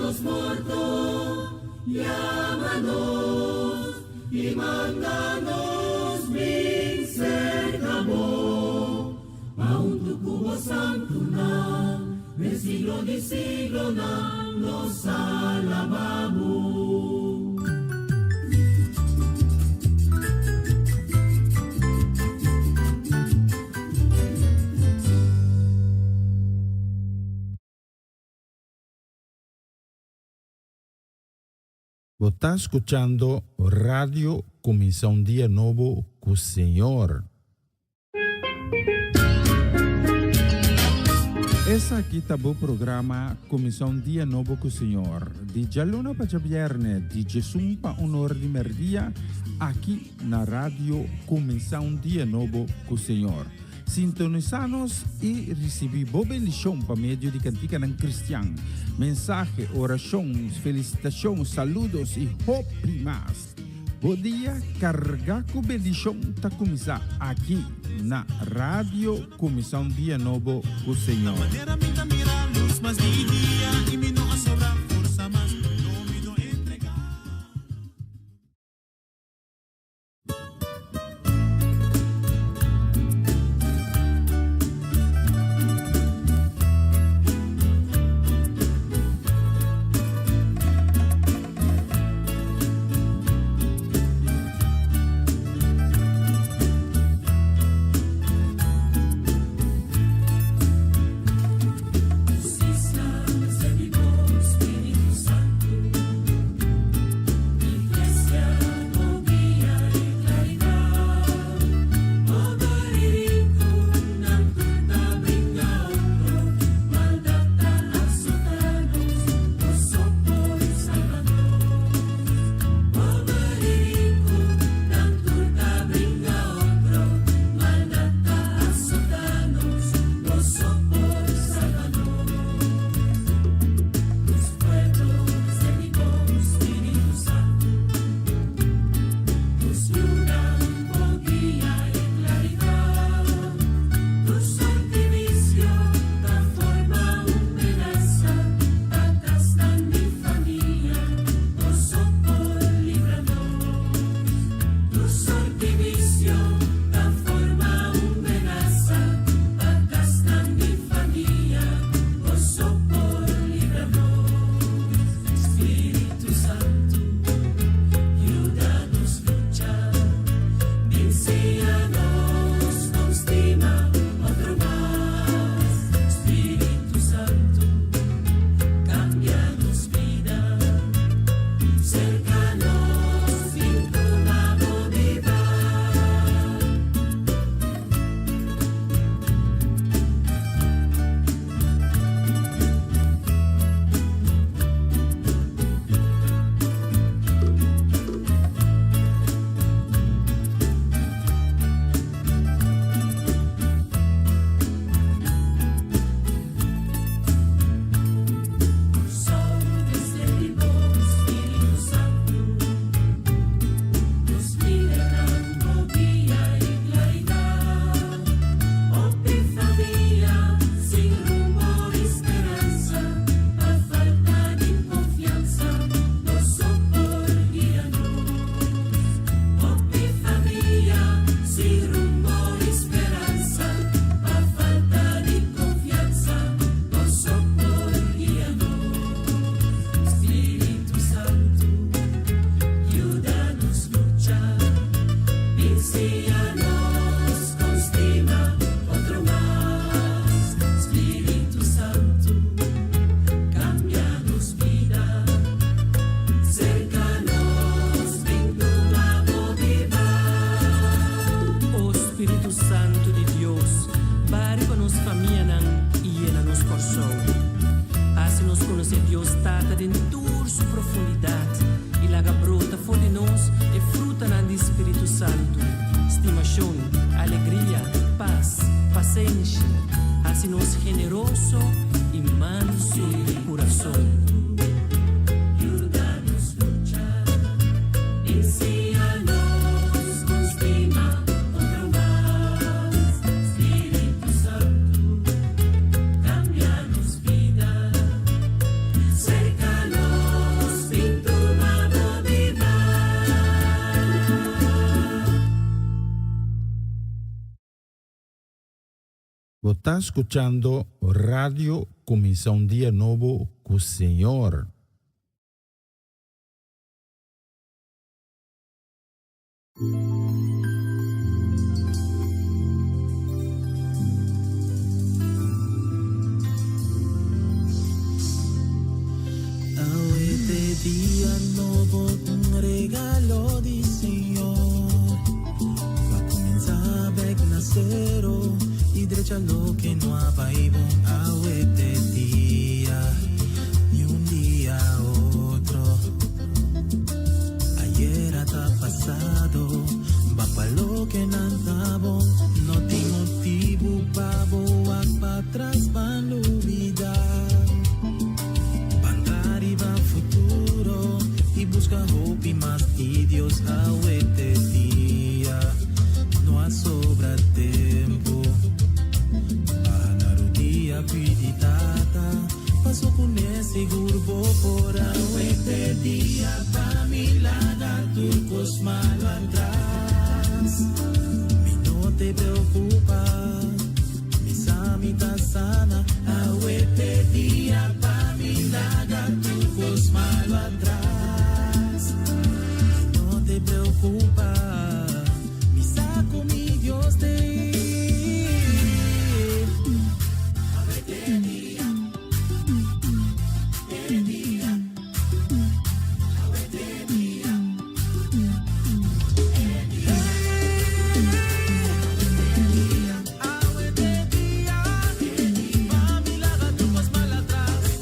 los muertos, llámanos y mándanos cercamo, aún tu cubo santo na, de siglo di siglo na, nos alabamos. Você está escutando Rádio Começar um Dia Novo com o Senhor. Esse aqui está o programa Começar um Dia Novo com o Senhor. De Jaluna para Viernes, de Jesus para honor de merdia, aqui na Rádio Começar um Dia Novo com o Senhor. Sintonizar-nos e receber boa bendição por meio de cantiga não cristã. Mensagem, orações, felicitações, saludos e hope mais. Bom dia, carregar com bendição está começar aqui na Rádio Começar um Dia Novo com o Senhor. Cercano Você está escuchando Radio Comissão Dia Novo com o Senhor. Este día nuevo, un regalo del Señor. Va a comenzar a nacer y derecha lo que no ha ido a este día y un día otro. Ayer hasta pasado, va para lo que no andaba, no tiene motivo para atrás para olvidar. Va futuro y busca hope y más y Dios a este día no ha sobra tiempo para el día cuiditata paso con ese grupo por este día para mi lada turcos malo atrás mi no te preocupa mi samita sana a este día para mi lada malo atrás, no te preocupa, mi saco, mi Dios te a ver qué día, a ver qué día, a ver qué día, mami la gato más mal atrás.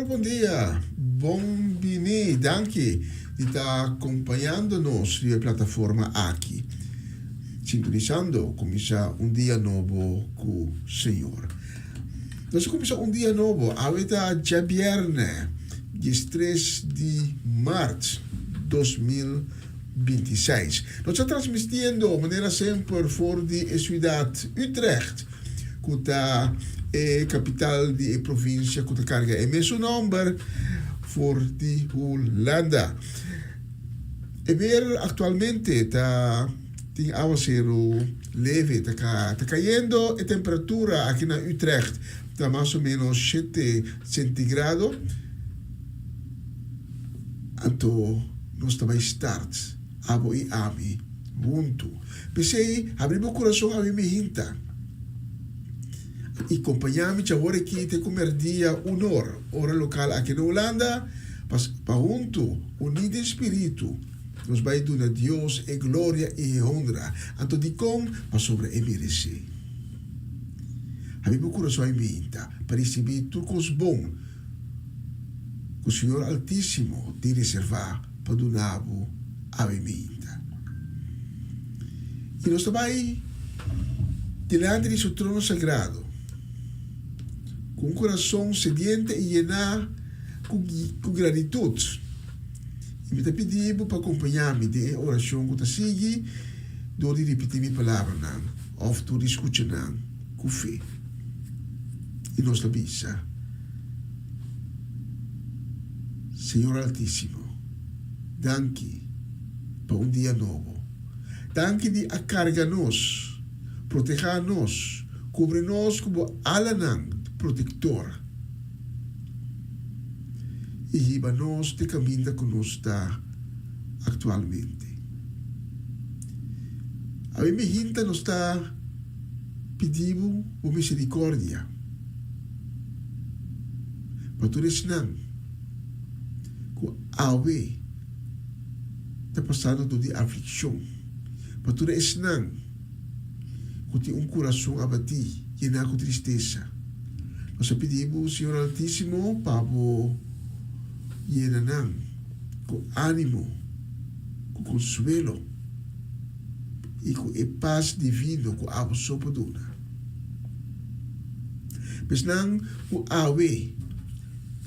Bom dia, bom bini, danke di estar acompanhando-nos na plataforma aqui, sintonizando, começar dia novo com o Senhor. Nós começamos dia novo, agora já viernes, 3 de março de 2026. Nós estamos transmitindo de maneira sempre por a cidade Utrecht, que é capital da província que carga é mesmo nome por de Holanda. E ver atualmente tem aguacero leve, está caindo a temperatura aqui na Utrecht está mais ou menos 7 centígrados. Então, nós estamos start, abo e ami, junto. Pensei, abrimos o coração a minha hinta. E acompanhamos agora que te comer dia hora local aqui na Holanda, para junto, unido em espírito, nos vai dar a Deus e glória e honra. Então, de como, para sobre e merecer. Abrimos o coração a minha hinta, para receber tudo coisa bom. O Senhor Altíssimo te reservar para donar a minha. E nós também, diante de seu trono sagrado, com um coração sediente e llenar com gratitude. E me pedimos para acompanhar-me de oração que sigue, de repetir minha palavra, ou de escutar com fé. E nós também, Senhor Altíssimo, danke por dia novo. Danke de acarga-nos, proteger-nos, cobrir-nos como alanang protector. E riba-nos de caminho que nos está atualmente. A minha hinta nos está pedindo por misericórdia. Para tu ensinar que awe está passando de aflição. Para tu ensinar que tem coração abatido e não com tristeza. Nós pedimos, Senhor Altíssimo, para llenar com ânimo, com consuelo e com a paz divina que a você pode dar. Mas não com awe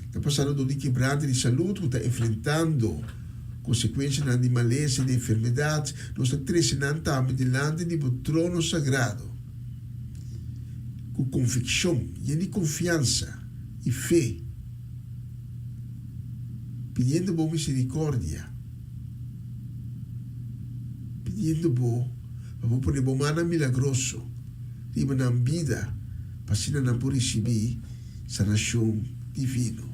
está passando de quebranto de saúde, está enfrentando consequências de maleza e de enfermidades, nós estamos trazendo também delante do trono sagrado, com convicção e de confiança e fé, pedindo boa misericórdia, pedindo boa, para poder boa mana milagroso, e na vida, para se não por receber sanação divino.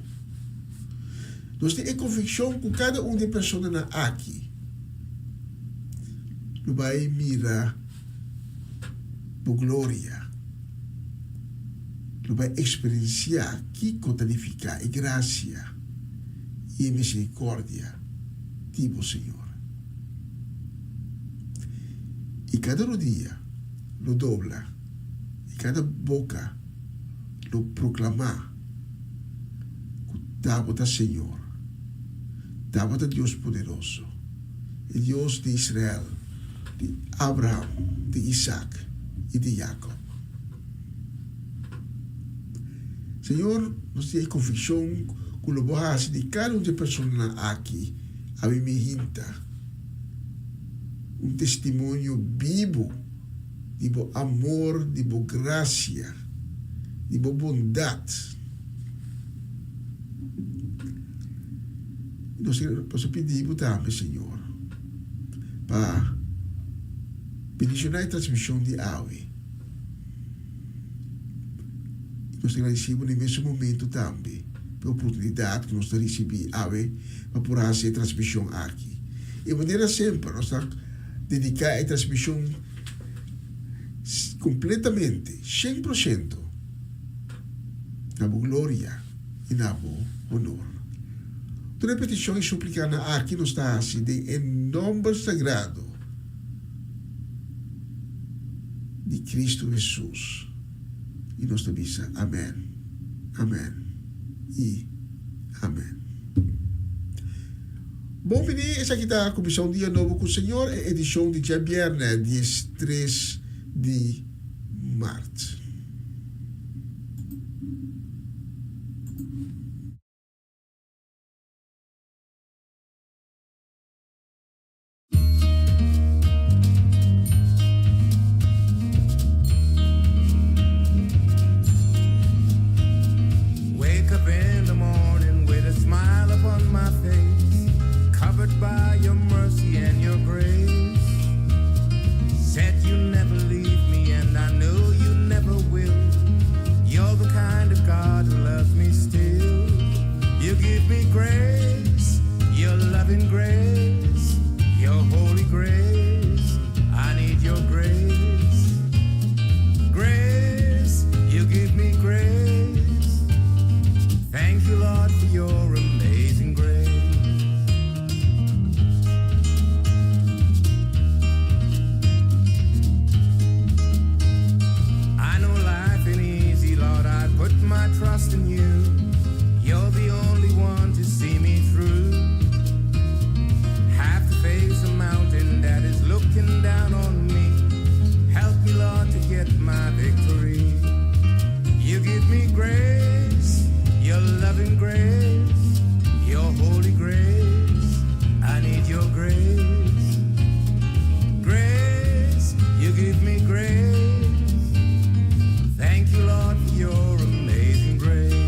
Nós temos a convicção que cada de pessoas aqui vai mirar por glória, vai experienciar que contanificar a graça e a misericórdia de o Senhor. E cada dia lo dobla, e cada boca lo proclamar, Dá-bota Senhor, dá-bota Deus poderoso, e Deus de Israel, de Abraão, de Isaac e de Jacob. Senhor, nós temos convicção que o boas de cada pessoa aqui, a mim hinta, testemunho vivo de bo amor, de bo graça, de bo bondade. Nós pedimos também, Senhor, para bendicionar a transmissão de AUE. Nós agradecemos no mesmo momento também pela oportunidade que nós recebemos AUE para poder fazer a transmissão aqui. E de maneira sempre, nós estamos dedicados à transmissão completamente, 100%, na glória e na honor. Toda petição e súplica aqui nos está assim, em nome sagrado de Cristo Jesus. E nós te avisa. Amém Amém e amém. Bom dia, essa aqui está a Comissão Dia Novo com o Senhor, edição de dia viernes, dia 3 de março. By your mercy and your grace, said you never leave me, and I know you never will. You're the kind of God who loves me still. You give me grace, your loving grace, your holy grace. I need your grace. Grace, you give me grace. Thank you, Lord, for your amazing grace. My trust in you, you're the only one to see me through. Have to face a mountain that is looking down on me. Help me, Lord, to get my victory. You give me grace, your loving grace, your holy grace. I need your grace. Grace, you give me grace. Thank you, Lord, for your amazing grace.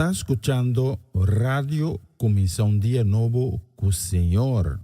Está escuchando Radio Comisión Día Novo con el Señor.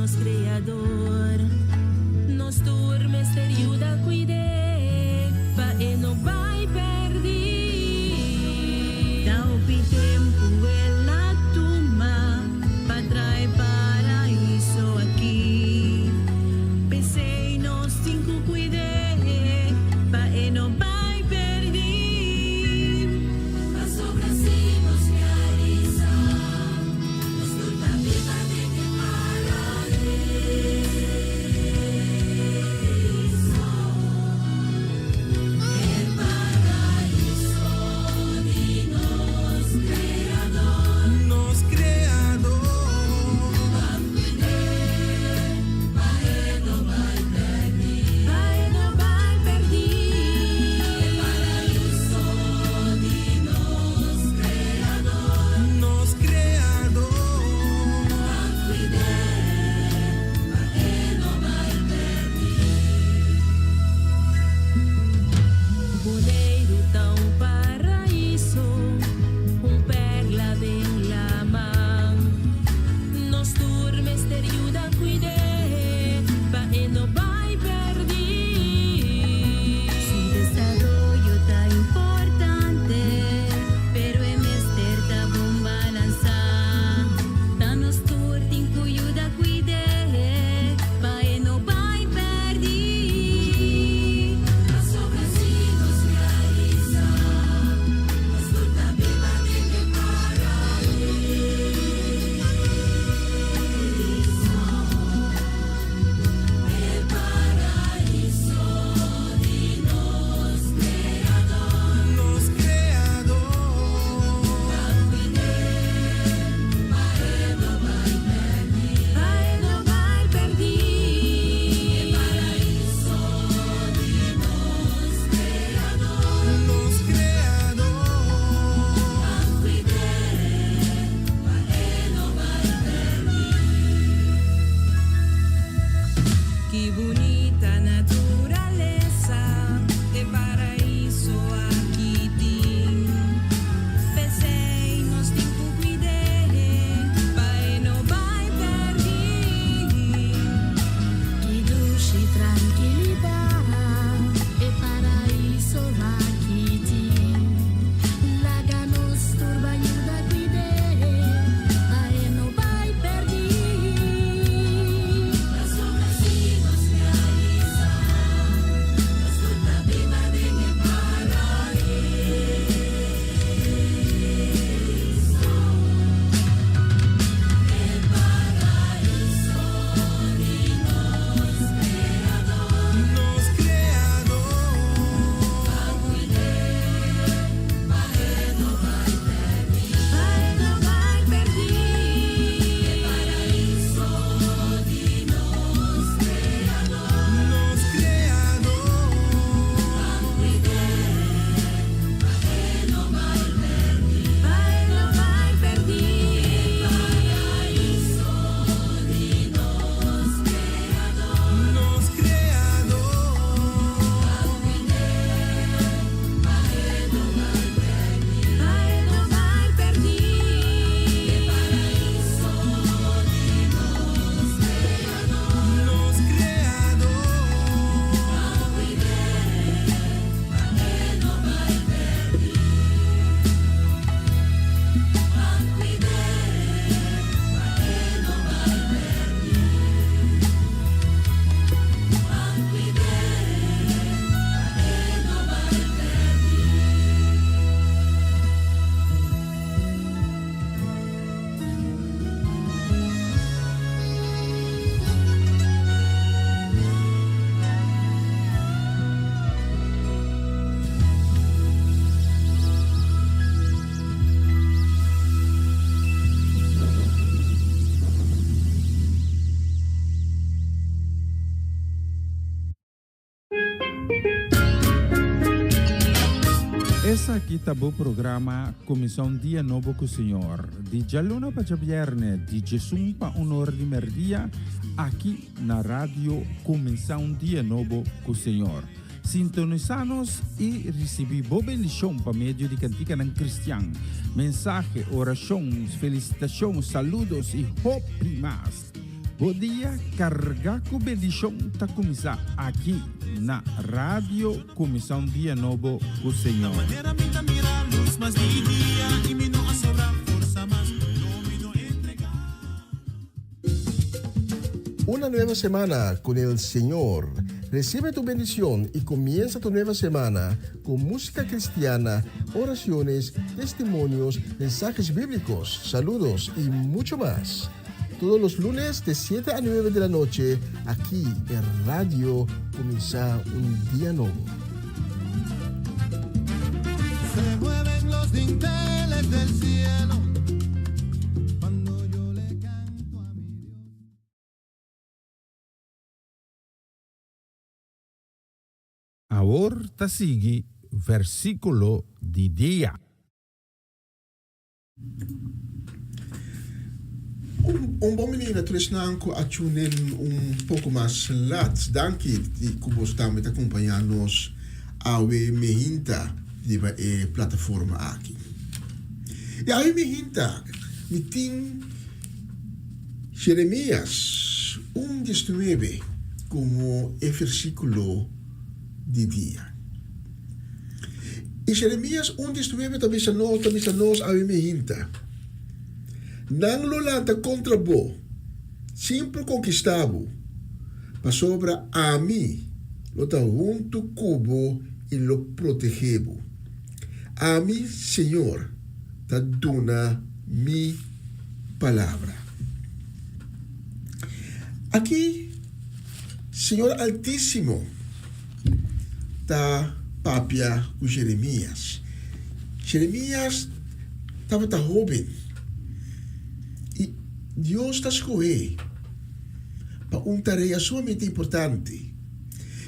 nos creador, nos tur misterio da cuide, pa e no vai perdi. Da upi tempo e la tumba, pa trai paraíso aqui. Pensei nos cinco cuide, pa e no vai perdi. Mas sobre si nos realiza, nos turta viva de que Nos creador. Vai no vai perdi. Nos creador. Boleiro tão paraíso, perla bem la mão. Nos tur misterio da cuide, pa e no vai perdi. Su desarrollo tan importante, pero es mister da bomba lanzar. Danos turtin cuyo da cuide, pa e no vai perdi. Mas sobre si nos realiza, nos turta viva de que Nos creador. Pa e no vai perdi. Nos Que bonita natureza, é paraíso aqui tem. Pensei nos tempo cuidei, pai não vai perder. Que luz e tranquilidade, é paraíso aqui tem. Laga nos turbanho da cuide, aí não vai perder. Nos creador. Pai não vai perder. Nos creador. Pai não vai perder. Nos creador. Pai não vai perder. Nos creador. Essa aqui tá o programa Comissão Dia Novo com o Senhor. De Jaluna para Vierne, de Jesus para Honor de Merdia, aqui na rádio Comissão Dia Novo com o Senhor. Sintonizanos e recebi boa bendição para meio de cantiga ng Cristian. Mensaje, orações, felicitações, saludos e hope mais. Bom dia, carga com bendição tá começar aqui na Rádio Comissão Dia Novo com o Senhor. Maneira minha mira a luz, mas dia e me não sobra força, mas não me não entregar. Una nueva semana con el Señor. Recibe tu bendición y comienza tu nueva semana con música cristiana, oraciones, testimonios, mensajes bíblicos, saludos y mucho más. Todos los lunes de 7 a 9 de la noche, aquí en Radio Comienza un Día Nuevo. Se mueven los dinteles del cielo cuando yo le canto a mi Dios. Agora sigue versículo de dia. Bom menina, trouxe nanco a tunen pouco mais lat. Danke die kubos também te acompanhar-nos awe mehinta de plataforma aqui. E awe mehinta, me tem Jeremias 1:19 como o versículo de dia. E Jeremias 1:19 também nós awe mehinta. Não lolanta contra bo, sempre conquistavo, para sobra a mim, lo ta junto cubo e lo protegebo. A mim, Senhor, ta dona mi palavra. Aqui, Senhor Altíssimo, ta papia com Jeremias. Jeremias estava jovem. Deus está escolhendo para uma tarefa sumamente importante.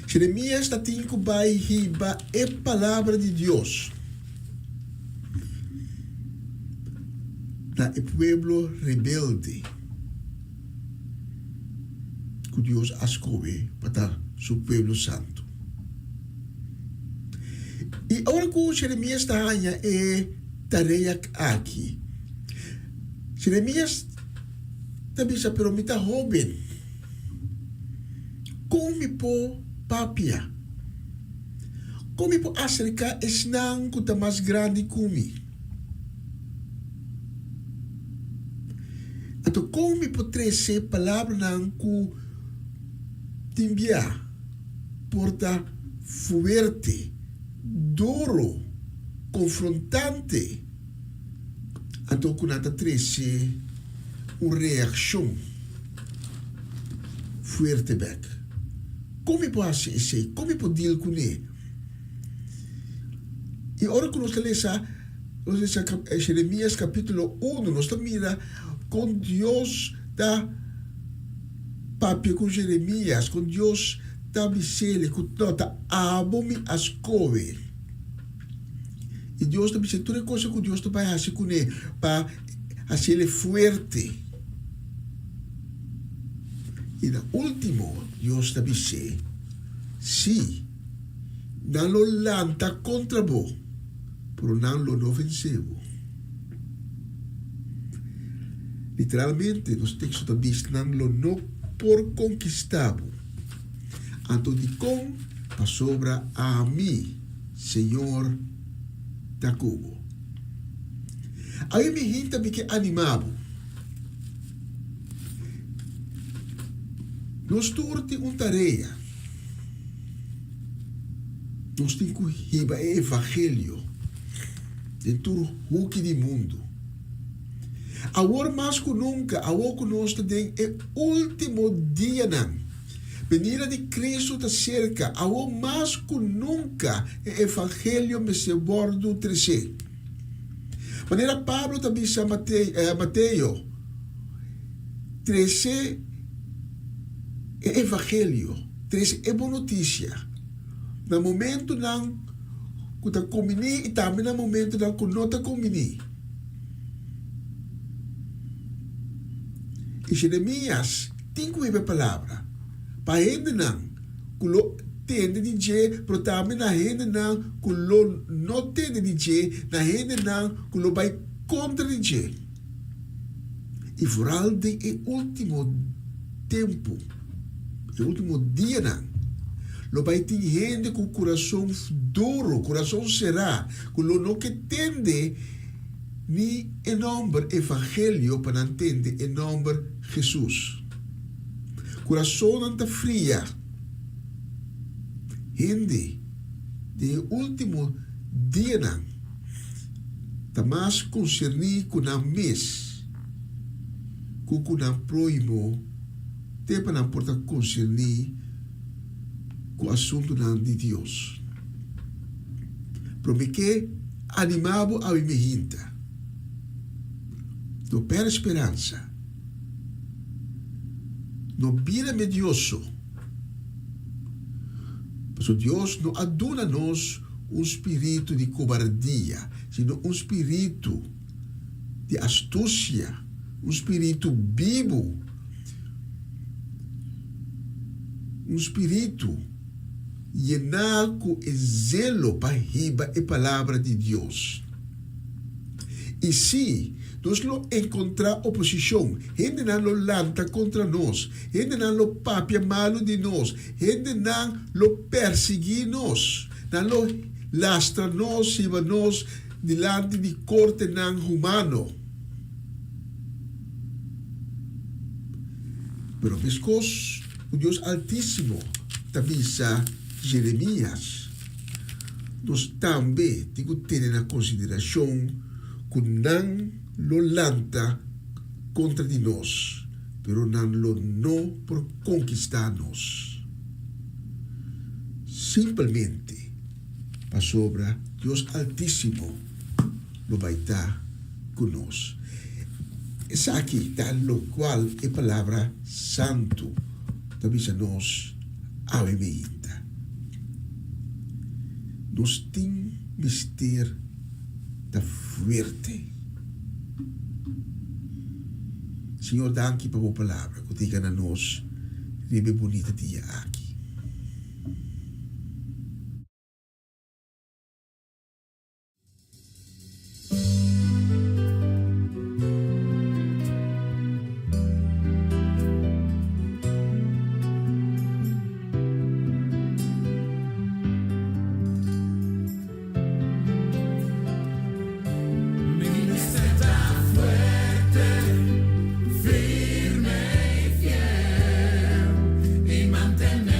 Jeremias está tendo que a palavra de Deus para o povo rebelde que Deus escolheu para seu povo santo. E agora que Jeremias está ganhando a tarefa aqui, Jeremias bisa pero mita joven. Como po papia. Como po acerca esnang kuta mas grande kumi. Ato como po trece palavra nang ku timbia porta fuerte, duro, confrontante. Ato kunata trece uma reação forte back. Como pode ser? Como pode deal com ele? E agora que nós lemos Jeremias capítulo 1, nós mira com Deus da papel com Jeremias, com Deus da bisele, com nota abomi as cove. E Deus da bisele, toda coisa que Deus vai fazer com ele, para fazer ele forte. E no último, Deus te dice, sí, não lo lanta contra vos, pero não lo vencebo. Literalmente, nos textos te dice, não lo no por conquistavo. Anto de com, pa sobra a mim, Senhor, da cubo. Aí me hinta me que animavo. Nós temos uma tarefa. Nós temos que ir o evangelho dentro do mundo. Agora mais que nunca, agora que nós temos o último dia, venida de Cristo está cerca, agora mais que nunca, o evangelho me se bordo trece. Maneira Pablo também diz a Mateus 13, é evangelho, é boa notícia. No momento não que está comigo e também no momento não que não está comigo. E Jeremias tem que ver a palavra. Para gente não, que tende de dizer, mas também na gente não, que não tende de dizer, na gente não, que vai contra dizer. E vooral de último tempo, o último dia, não. Lo vai ter gente com o coração duro, coração será, com lo não que tende ni em nome evangelho para entender em nome Jesus. Coração não está fria. Gente, de último dia, não. Está mais concernir com a mês, com a proimo, tem para não portar concernir com o assunto de Deus. Porque animavo a minha gente. Não perde esperança. Não vira medioso. Mas Deus não aduna-nos espírito de cobardia, sino espírito de astúcia, espírito vivo, espírito llenar com zelo para riba a palavra de Deus. E se nós não encontrar oposição, gente não lo lanta contra nós, gente não lo papia malo de nós, gente não lo perseguir nós, não lo lastra nós e nós delante de corte não humano. Pero pescos, o Deus Altíssimo avisa Jeremias, nós também temos que ter na consideração que não lo lanta contra de nós, pero não lo não por conquistar-nos. Simplesmente, para sobra, Deus Altíssimo lo vai estar conosco. Essa aqui, tal qual é a palavra santo, avisa nós a vida. Nós temos mistério da fuerte. Senhor, danke para a palavra que diga a nós, ribe bonita dia aqui. Firme y fiel y mantener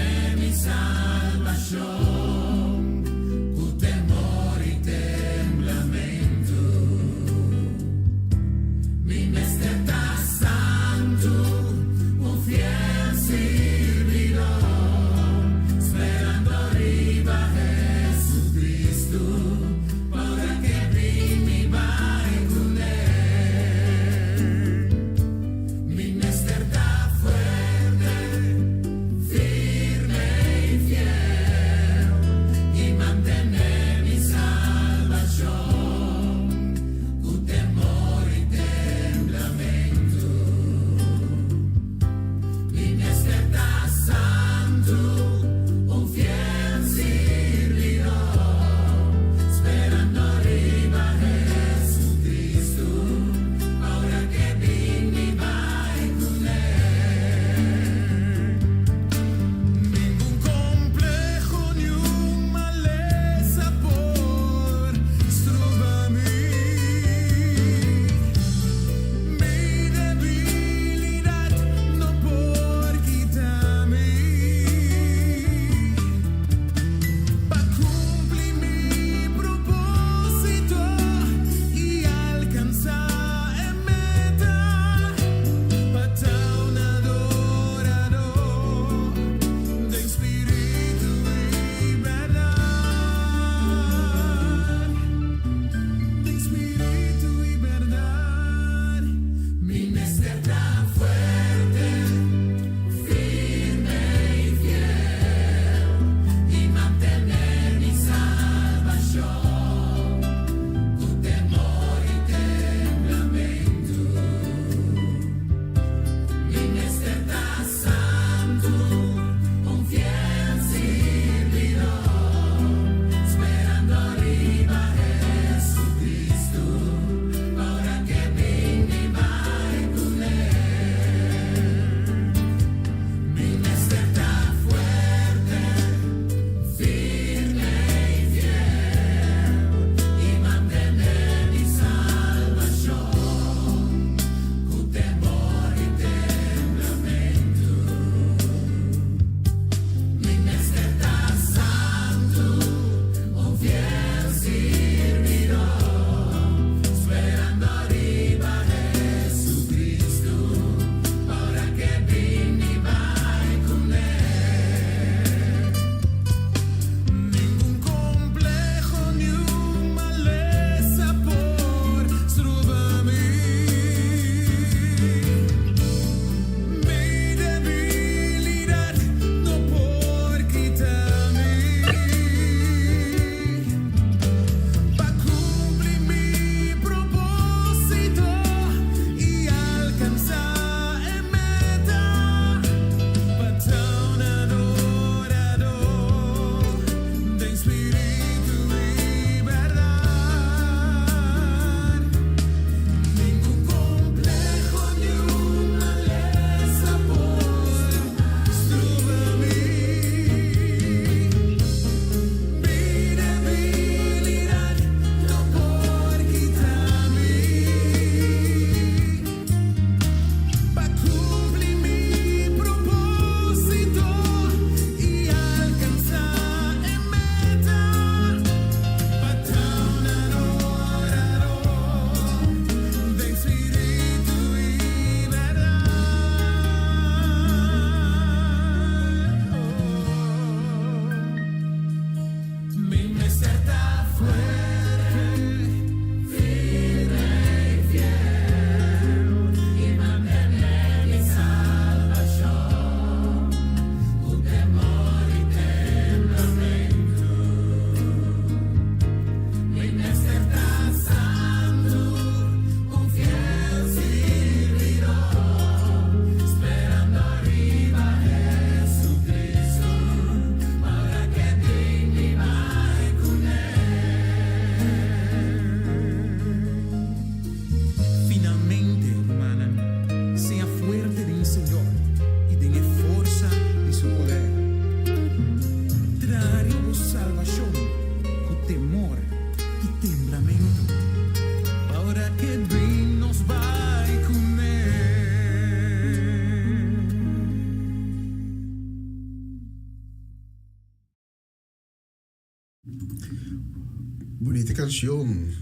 bonita canción,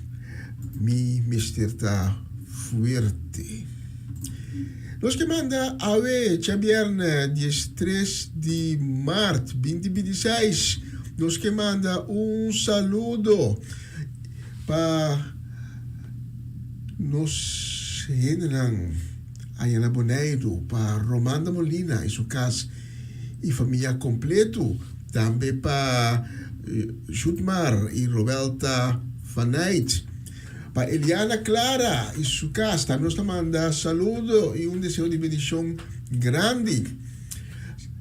Mi Misterta Fuerte. Nos que manda ave Chabierne 13 de março 2026. Nos que manda saludo para nos hindran Ayana Boneiro, para Romanda Molina e sua casa e família completo, também para Jutmar e Roberta Fanait, para Eliana Clara e sua casa, também nos manda saludo e desejo de bendição grande.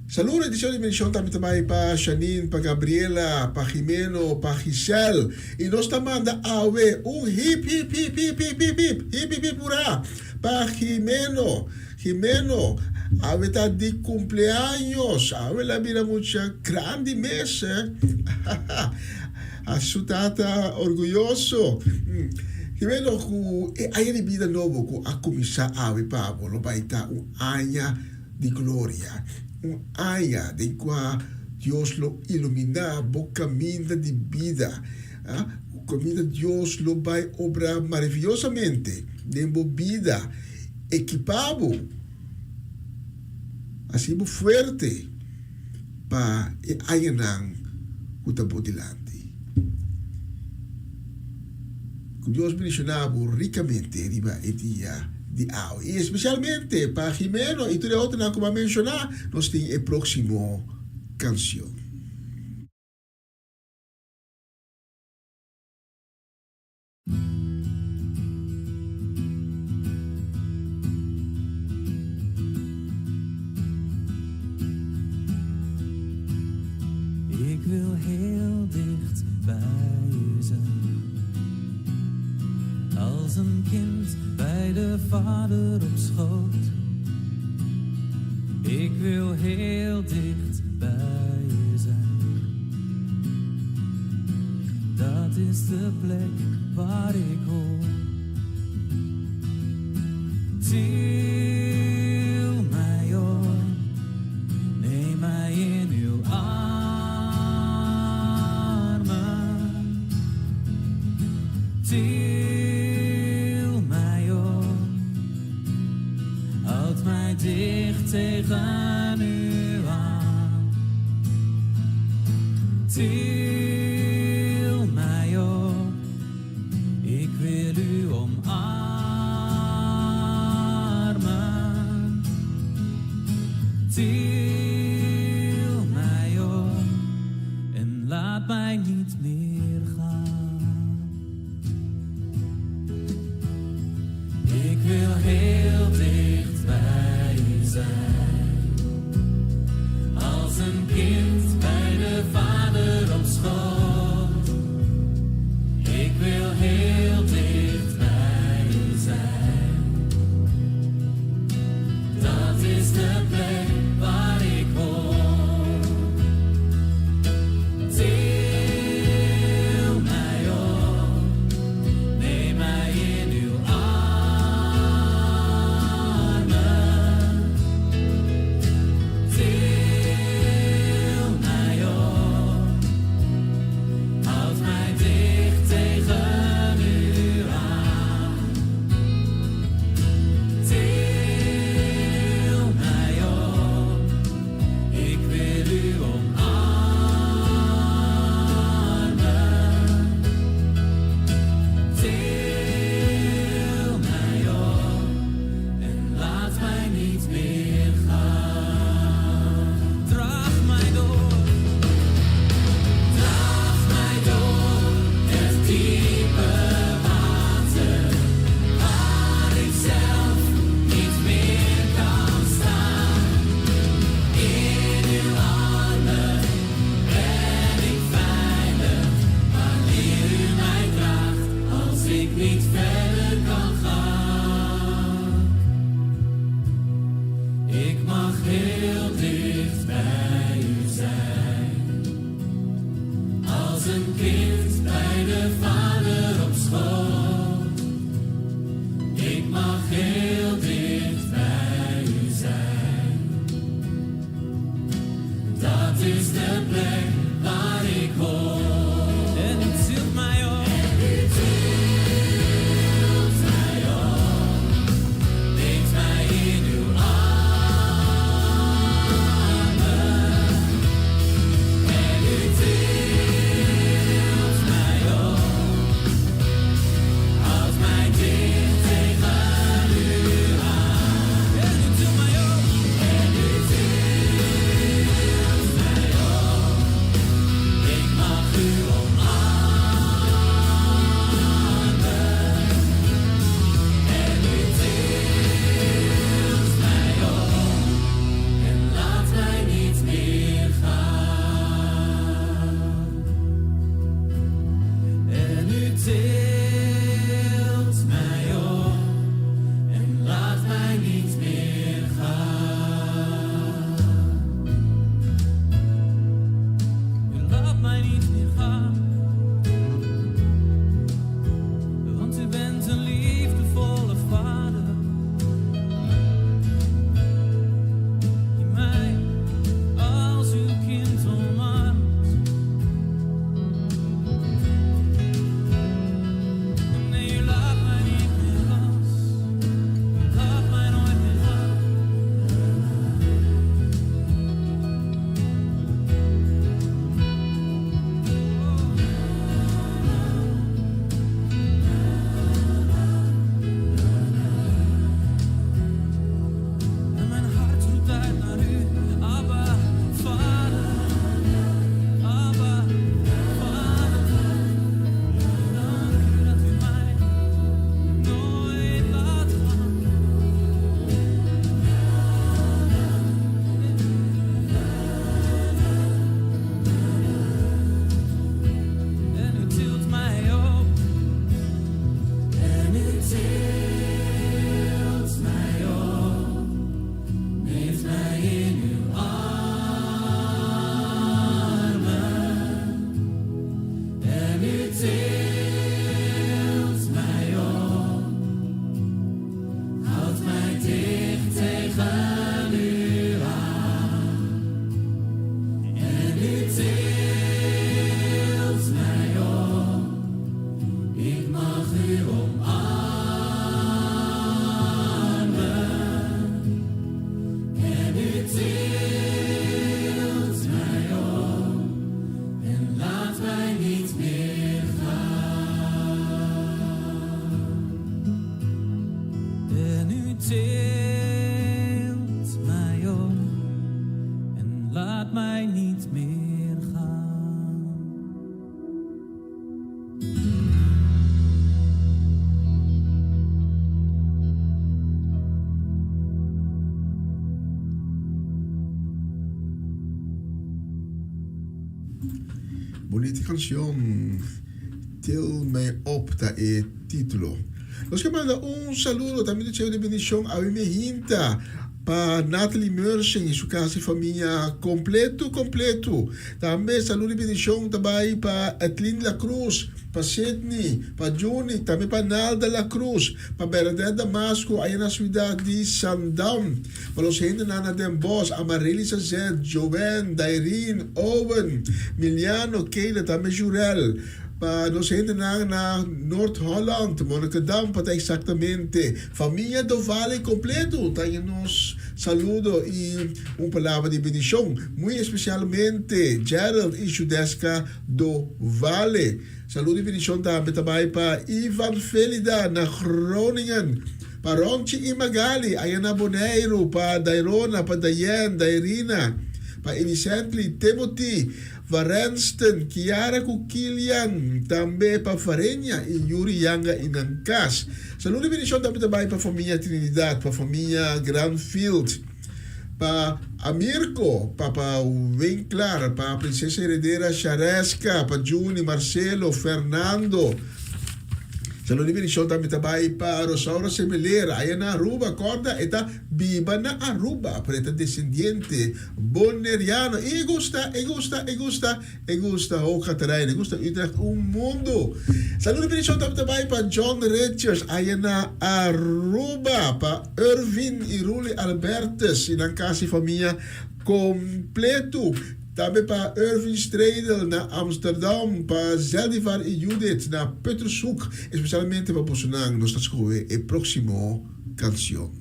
Saludo e desejo de bendição também para Janine, para Gabriela, para Jimeno, para Giselle, e nos manda awe hip hip hip hip hip hip hip hip hip hurra para Jimeno, ave está de cumpleaños, ave la vida mucha grande mes, a su tata orgulloso. Jimeno, hay una vida nueva que a comenzar ave Pablo, lo va a estar un año de gloria, un año de cual Dios lo ilumina, bo camino de vida. Camino Dios lo va a obrar maravillosamente, de vida, equipado, así muy fuerte, para ayanan utabotilante. Dios bendicionado ricamente riba el día de hoy. Y especialmente para Jimeno y todo otro como mencionar, nos tiene el próximo canción. Ik wil heel dicht bij u zijn, als een kind bij de vader op schoot. Ik wil heel dicht bij u zijn, dat is de plek waar ik hoor. Til mij op, neem mij in uw armen. Til mij op, houd mij dicht tegen u aan. Til mij op, ik wil u omarmen. Til mij op en laat mij niet meer gaan. Ik wil heel dicht bij u zijn, als een kind bij de vader op schoot. Ik wil heel dicht bij u zijn, dat is de plek waar ik hoor. Til mij op, neem mij in uw armen. Til mij op, houd mij dicht tegen u aan. Til mij op, ik wil u omarmen. Til mij op en laat mij niet meer gaan. Draag mij door het diepe water, waar ik zelf niet meer kan staan. In uw armen ben ik veilig, wanneer u mij draagt, als ik niet verder kan gaan. Ik mag heel dicht bij u zijn, als een kind bij de vader op schoot. Ik mag heel dicht bij u zijn, dat is de plek waar ik hoor. En u tilt mij op, bonita canción. Til mij op, dat es título. Los que manda un saludo también de bendición a mi hinta. Pa Natalie Mersing y su casa y familia completo. También saludo y bendición también pa Etlin La Cruz, pa Sidney, pa Juni, también pa Nalda La Cruz, pa Bernadette Damasco, ahí en la ciudad de Sandam, pa los gente Nana Den Bosch, Amarili Sazet, Joven, Daireen, Owen, Miliano, Keila, también Jurel. Pa nos gente na Noord-Holland, Monnikendam, para exactamente. Familia do Vale completo. También nos saludo y un palabra de bendición. Muy especialmente Gerald y Judeska do Vale. Saludo y bendición también para Ivan Felida na Groningen. Pa Ronchi y Magali, Ayana Boneiro, pa Dairona, pa Dayen, Dairina, pa Inicentli, Timothy, Varensten, Kiara Kukilian, también para Fareña y Yuri Yanga y Nancas. Saludos y bendición también para familia Trinidad, para familia Granfield, para Amirko, para Winkler, para Princesa Heredera Charesca, para Juni, Marcelo, Fernando. Saludos y bendición también para Rosaura Semelera, allá en Aruba, corda, está viva na Aruba, para este descendiente boneriano. Y gusta, o Catarina, gusta Utrecht, un mundo. Saludos y bendición también para John Richards, allá en Aruba, para Irvin y Ruli Albertus, y la casa y familia completo. Também para Irving Stradel na Amsterdam, para Zeldivar e Judith na Petershoek, especialmente para Bolsonaro. Nós estamos com a próxima canção.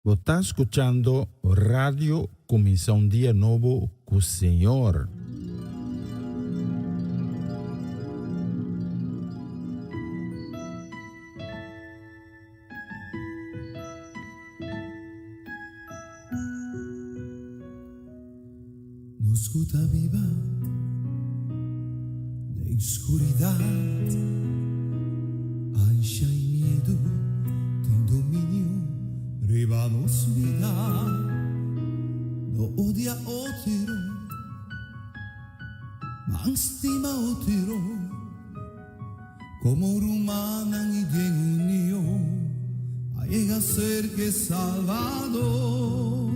Você está escutando Radio Comissão Dia Novo com o Senhor. No escuta viva de oscuridad, ansia y miedo, ten dominio, rebanos vida, no odia otro, ma estima otro, como rumanan y demonio, a llega a ser que salvador.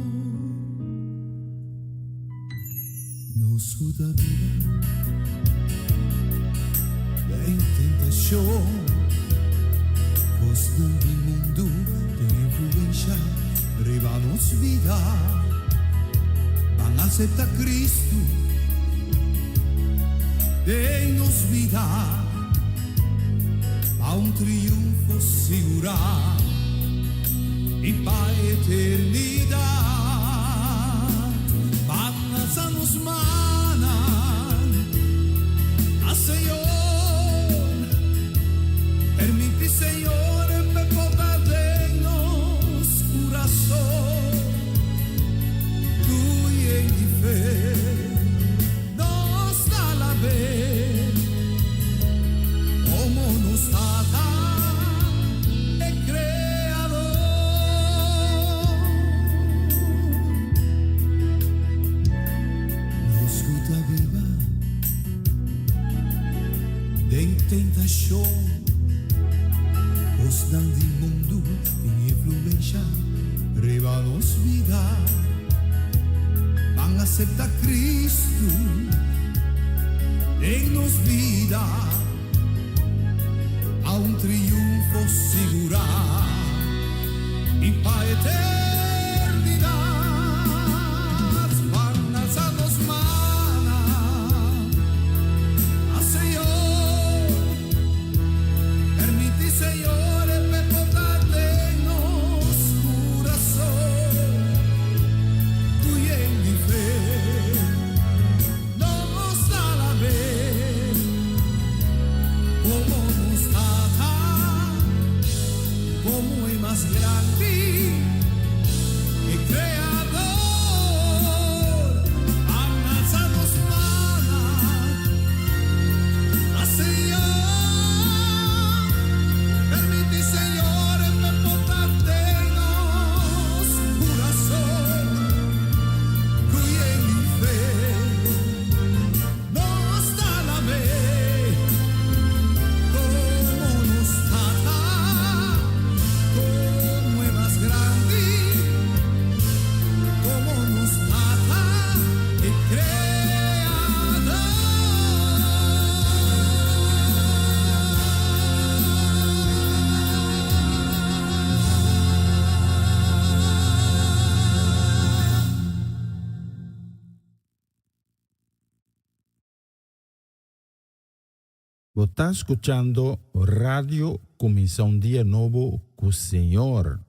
No escuta vida de tentación, costa del mundo de influencia, rebanos vida, van a aceptar a Cristo, denos vida, a un triunfo seguro y para eternidad. Van a nos Señor, permite Señor me poder de nos corazón, tu y en mi fe nos da la ver, como nos da el Creador. Nos gusta viva de tentación, os dan del mundo en influencia, rebanos vida, van a aceptar a Cristo, dennos vida, a un triunfo seguro y para eternidad. Van a alzarnos Señor, me poder de nos corazón, tu y en mi fe, nos da la ver, como nos da, como es más grande el Creador. Van a alzarnos manos a Señor. Señor, me poder de nos corazón, cuya en Vos está escuchando Radio Comienza un Día Nuevo con el Señor.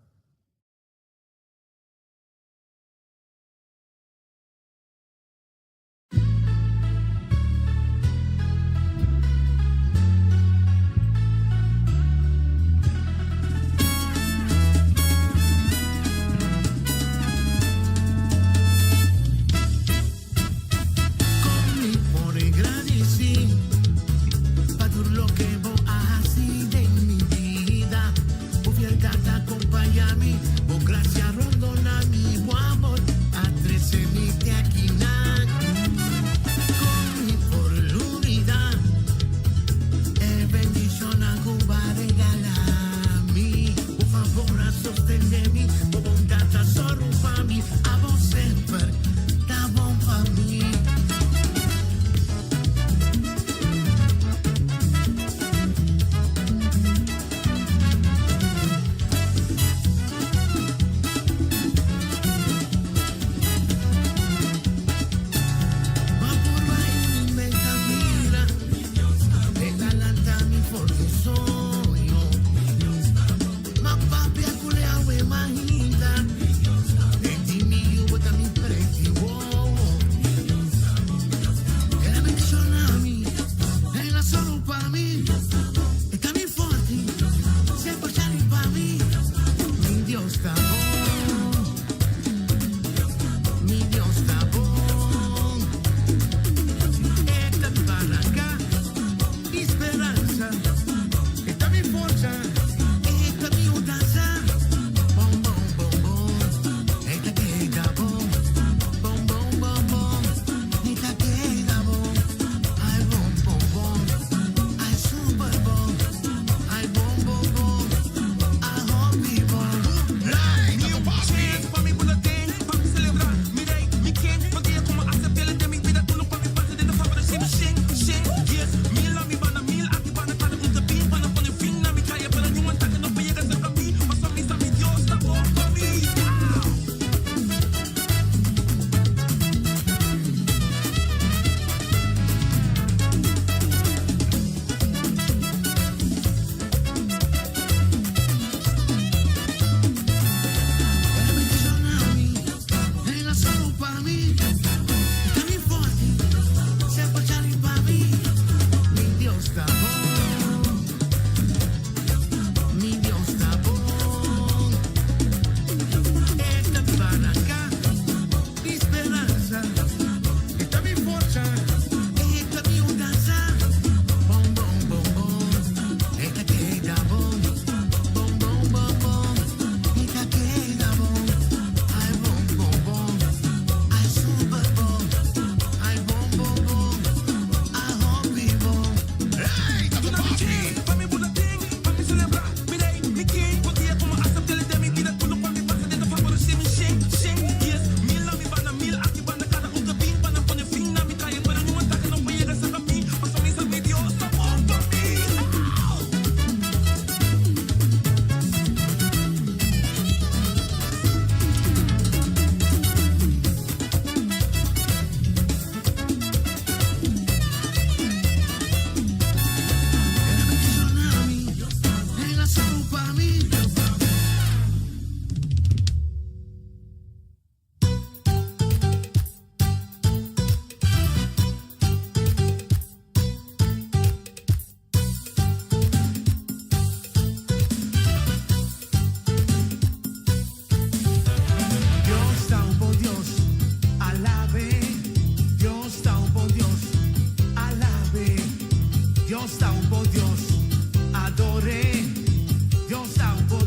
Dios está un buen Dios, adore, Dios está un buen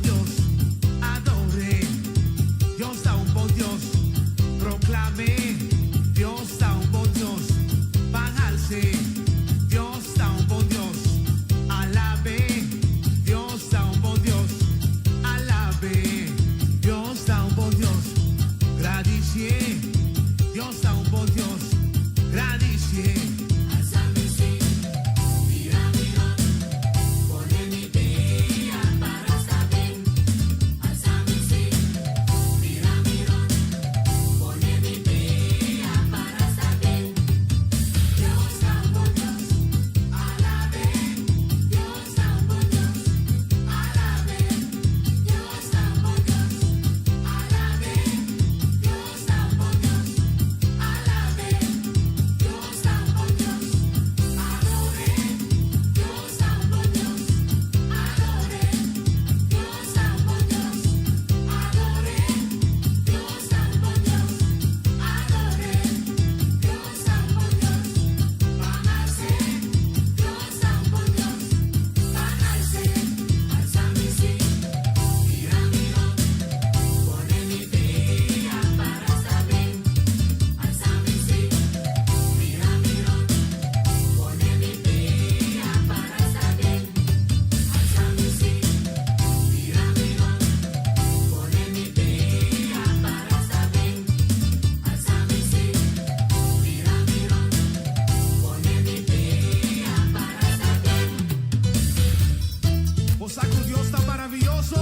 maravilloso,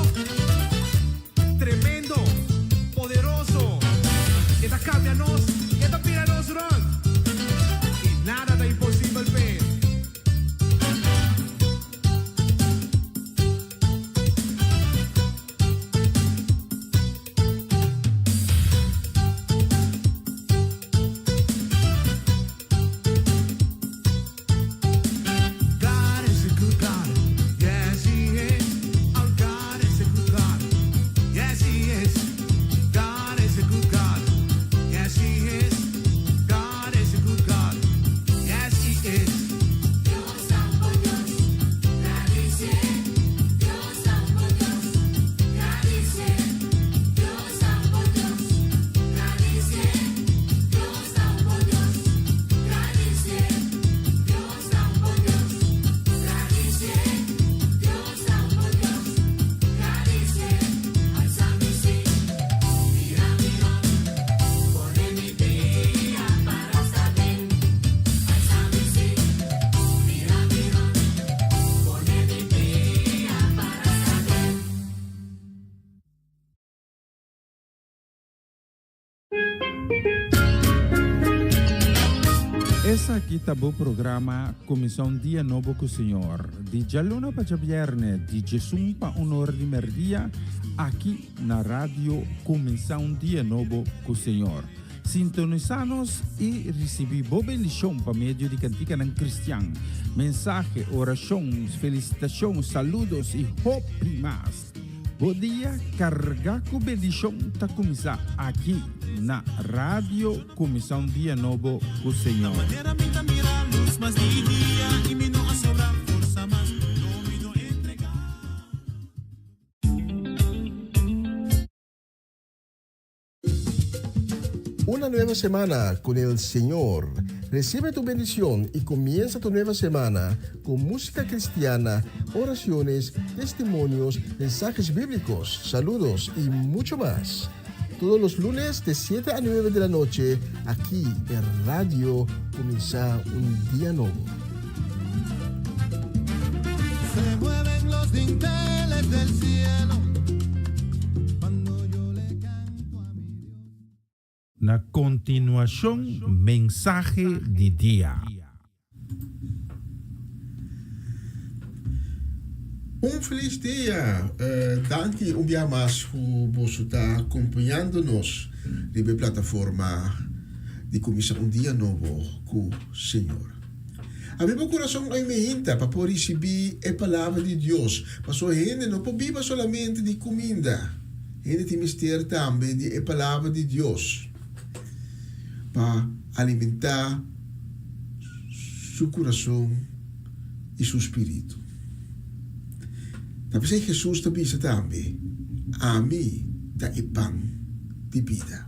tremendo, poderoso. Esta cambia-nos, esta pira-nos run. E nada da impossível ver. Essa aqui tá o programa Comissão Dia Novo com o Senhor. De Jaluna para Viernes, de Jesus para Honor de Merdia, aqui na rádio Comissão Dia Novo com o Senhor. Sintonizanos e recebi boa bendição para meio de cantiga ng Cristian. Mensagem, orações, felicitações, saludos e hope mais. Bom dia, carga com bendição tá começar aqui na rádio Comissão Dia Novo com o Senhor. Una nueva semana con el Señor. Recibe tu bendición y comienza tu nueva semana con música cristiana, oraciones, testimonios, mensajes bíblicos, saludos y mucho más. Todos los lunes de 7 a 9 de la noche, aquí en Radio Comienza un Día Nuevo. Se mueven los dinteles del cielo cuando yo le canto a mi Dios. Na continuación, mensaje de día. Um feliz dia. Danke um dia mais por você estar acompanhando-nos na plataforma de Comissão Um Dia Novo com o Senhor. Abrir o coração em mente para poder receber a palavra de Deus. Mas a gente não pode viver somente de comida. A gente tem que ter também a palavra de Deus para alimentar seu coração e seu espírito. Tapi Jesus também bisa também. Ami da ipang di vida.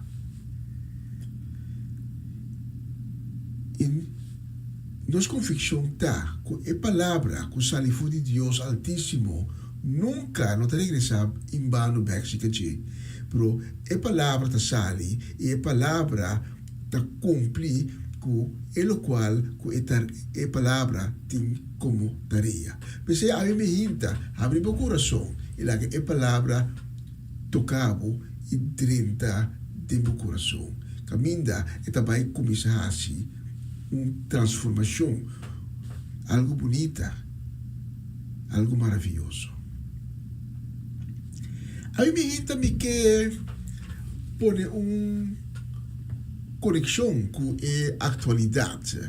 E nossa convicção está que a palavra que sale de Deus Altíssimo nunca não está regressar em vano México. Pero a palavra está sale e a palavra está cumprir com o qual a palavra tem como tarea. Pensei, a minha hinta, abrir o coração e lá que a palavra tocava e dentro do meu coração. Caminha e também começar assim uma transformação, algo bonita, algo maravilhoso. A minha hinta me quer pôr conexão com a atualidade.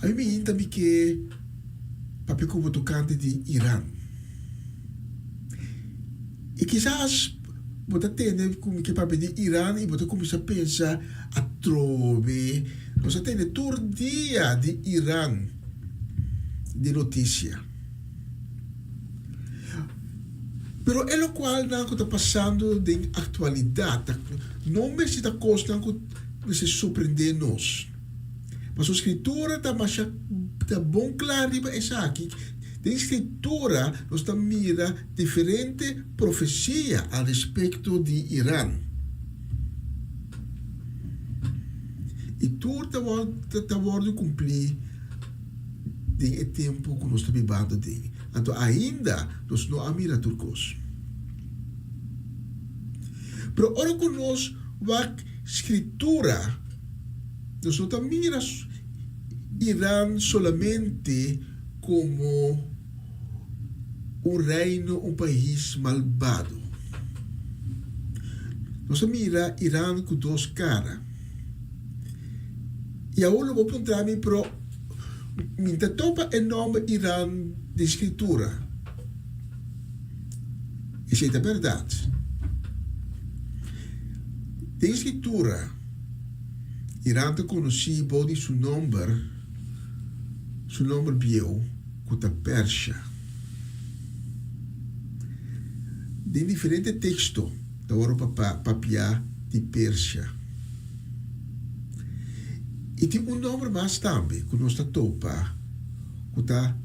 A mim também que papel como tocante de Irã. E quizás você tem como que papel de Irã e você começa a pensar a trove. Você tem todo dia de Irã de notícia. Pero é o qual não está passando de atualidade. Não me se está coisa que se surpreender nós. Mas a escritura está bom claro para isso aqui. A escritura nos está mira diferente profecia a respeito de Irã. E tudo está cumprir de tempo que nós estamos vivendo. Então ainda nós não amira turcos. Pero ora que nós a escritura, nós não mira Irán solamente como un reino, un país malvado. Nós mira Irán com duas caras. E agora vou perguntar-me, pero minha topa é nome Irán de escritura. Isso é a verdade. De escritura, Irán te conheci por seu nome bio, que é Pérsia. De diferente texto da Europa papia de Pérsia. E tem um nome mais também, que nós topa, que está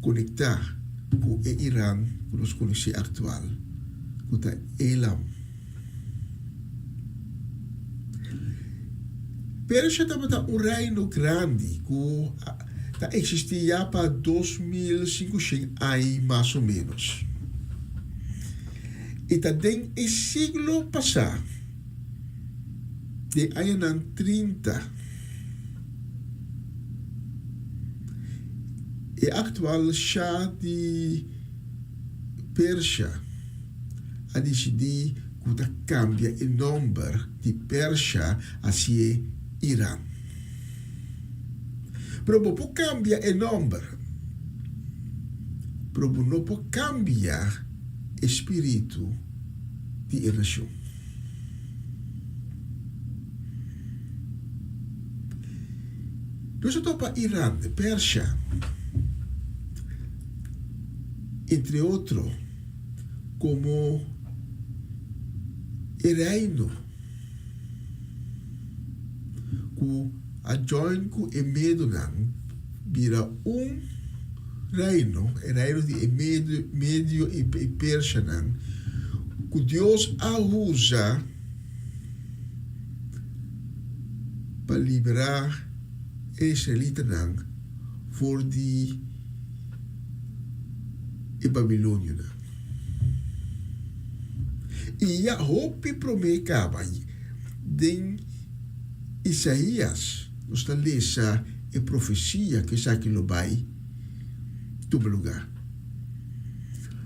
conectado com o Irã, que nós conhecemos atual, que é Elam. Pérsia estava um reino grande, que existia para 2500 anos, mais ou menos. E também no século passado, de anos 30, e atual Shah de Pérsia a decidir que cambia o nome de Pérsia a ser Irã. Pero não cambia o nome, pero não pode cambiar o espírito de nação. Nós estamos para Irã, Pérsia, entre outros, como o reino que a join com o medo vira reino, o reino de Médio e Pérsia, que Deus usa para liberar os israelitas for de Babilônia. E a roupa promete de Isaías, nós está lendo a profecia que está aqui no vai todo lugar.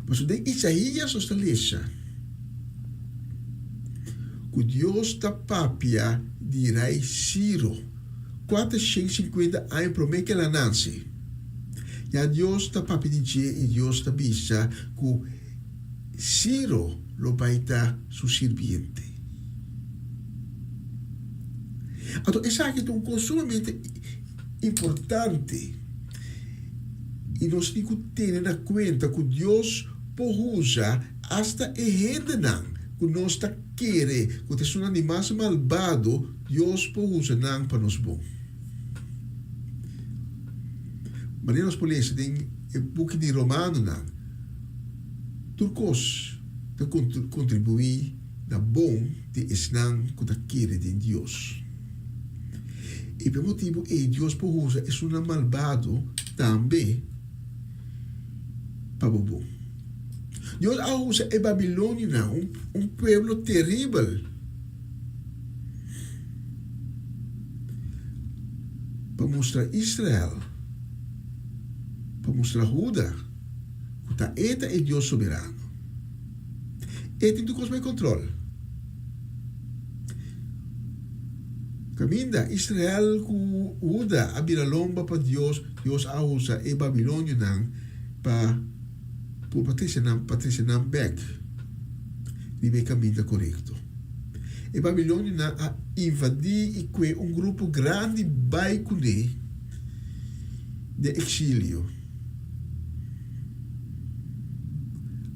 Mas de Isaías nós está lendo que Deus está papia de rei Ciro, 450 anos promete que ela nasce. E a Deus está papia de dizer e Deus está bisa que Ciro lo vai estar su sirviente. Então, essa aqui é um consumamente importante. E nós temos que ter na conta que Deus pode usar hasta a gente que nós está querendo, que é um animal malvado, Deus pode usar para nós bom. Mas nós podemos ler o book de Romano, turcos, de contribuir na bom de esnan que está querendo de Deus. E por motivo Deus pode usar é um malvado também para o bom. Deus usa a Babilônia, um povo terrível, para mostrar Israel, para mostrar Judá, que está é Deus soberano. E tem tudo com controle. Caminda Israel com Judá a lomba para Deus usa a Babilônia para Patrícia back. Ele caminha correto. A Babilônia a invadir e que grupo grande vai com de exílio.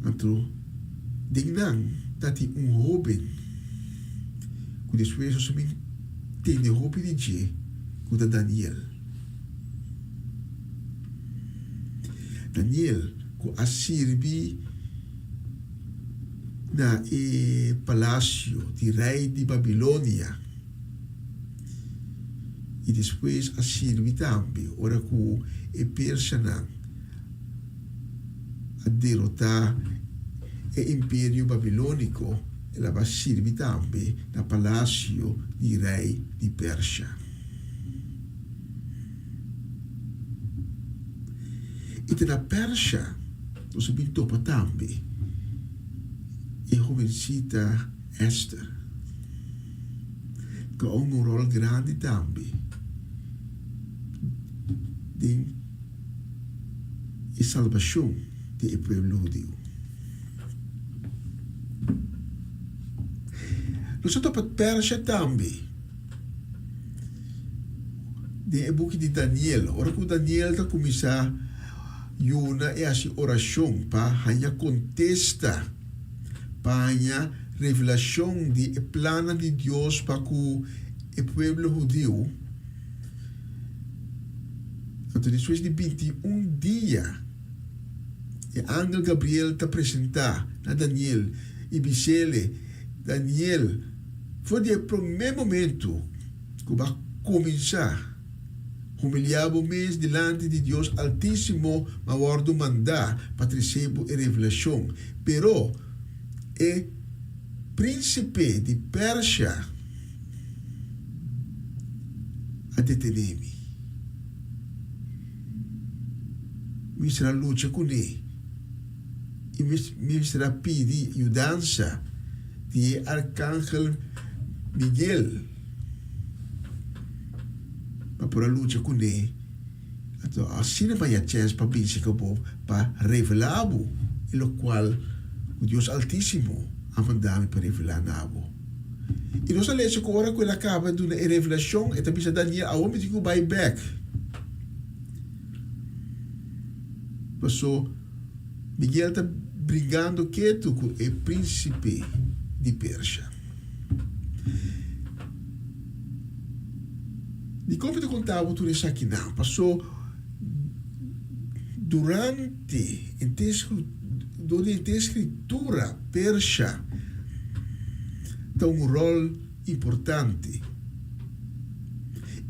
Então, dignan tati jovem que depois também tem o jovem de Dieu, que é Daniel. Daniel que a servi na palácio de rei de Babilônia e depois a servi também ora que e Pérsia a derrotar o Império Babilônico. Ela vai servir também no palácio do rei de Pérsia. E na Pérsia, nós vimos topa também a jovencita Esther, que ha um rol grande também de salvação do povo judeu. Nós estamos para Pérsia também. No book de Daniel, ora que Daniel está começar Yuna é a oração para a contesta, para a revelação de plano de Deus para o povo judeu. Então, depois de 21 dias, o ángel Gabriel está apresentar a Daniel e disse Daniel, foi o primeiro momento que vai começar humilhar o mês delante de Deus Altíssimo, mas guardo mandar para receber a revelação. Pero, o príncipe de Pérsia a detener-me. Me será luta com ele. E me será pedir ajudança de Arcángel Miguel para luta com ele. Então, assim não vai a chance para vir para revelar o qual o Deus Altíssimo a mandar para revelar nabo. E nós lemos que agora que ele acaba de uma revelação, e também Daniel a homem que vai back. Passou Miguel está brigando quieto com o príncipe de Pérsia. De como eu contava tudo isso aqui não, passou durante a escritura Pérsia tem um rol importante.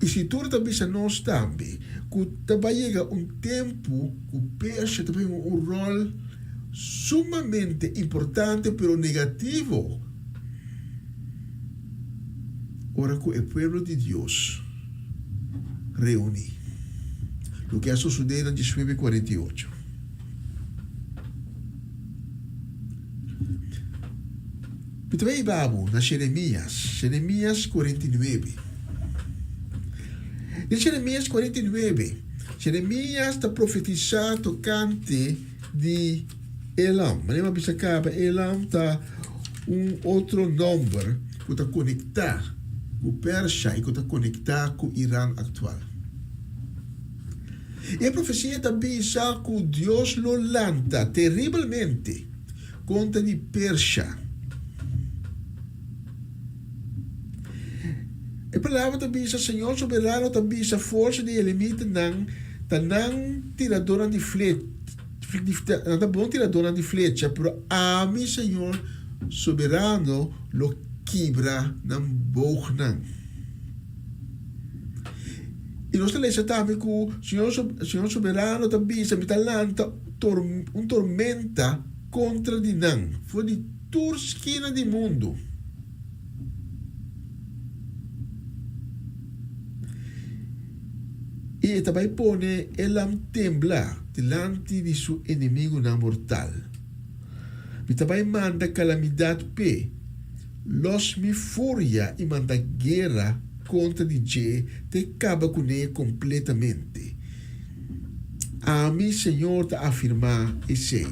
E se tu também se nós também, que também chega tempo que Pérsia também um rol sumamente importante, pero negativo. Ora que o povo de Deus reúne. O que sucedeu em 1948. E também vamos na Jeremias 49. Em Jeremias 49, Jeremias está profetizando tocante de Elam. Mas não precisa acabar. Elam está outro nome que está conectado com Pérsia e que está conectado com o Irã atual. E a profecia também diz que Deus lo lança terrivelmente contra de Pérsia. A palavra também diz: Senhor soberano também diz a força de elemento não tiradora de flecha, não bom tiradora de flecha, pero a mim Senhor soberano lo quebra não boog não. E nós lemos também que o Senhor soberano também diz a talanta tormenta contra de não, foi de toda esquina do mundo. E também pone Elam temblar delante de seu inimigo na mortal. E também manda calamidade pe, los mi furia e manda guerra contra de Je, te acaba com ele completamente. A mim, Senhor, te afirma e sei,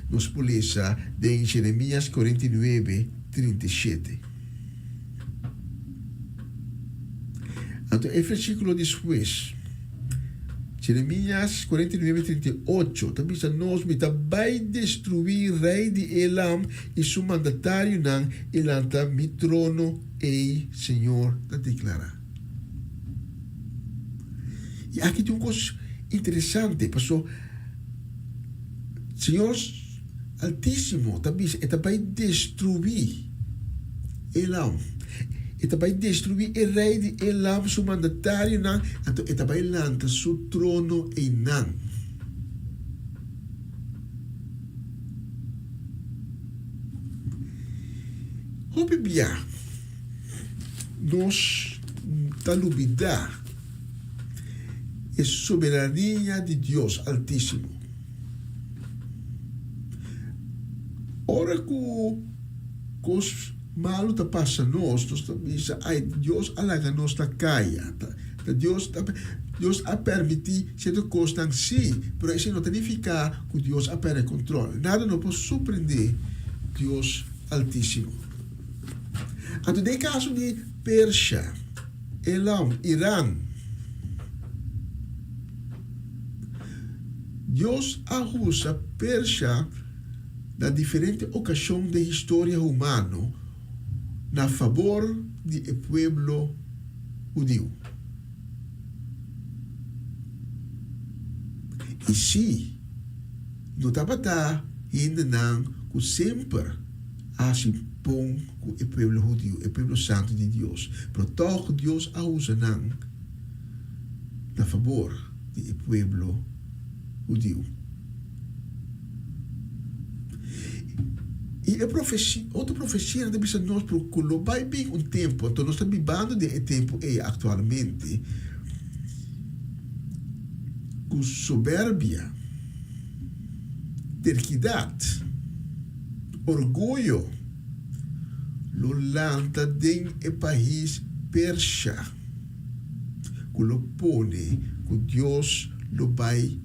nos polícia de Jeremias 49, 37. Então, o versículo depois, Jeremias 49, 38, também diz: nós vai destruir o rei de Elam e seu mandatário não, elanta mi trono e Senhor te declara. E aqui tem uma coisa interessante, passou Senhor Altíssimo também vai destruir Elam. Ele vai destruir o rei de Elam, seu mandatário, então ele vai lançar seu trono em Nan. Hopi bia, nos talubida es soberanía de Dios Altísimo. Ora que cos malo ta passa nos bisa ai Deus alaga nos ta caia. Deus a permitir certas coisas sim, mas isso não significa que Deus a perde controle. Nada não pode surpreender Deus Altíssimo. Então, no caso de Pérsia, Elam, Irã, Deus usa Pérsia na diferente ocasião da história humana na favor do povo judeu. E se não estava ainda não que sempre assim bom com o povo judeu, o povo santo de Deus, mas toch Deus usa não na favor do povo judeu. E a profecia, outra profecia deve ser nós procuramos vai bem um tempo, então nós estamos vivendo de tempo atualmente com soberbia, terquidade, orgulho, lo lanta den e país Pérsia, que lo pone que Deus lo vai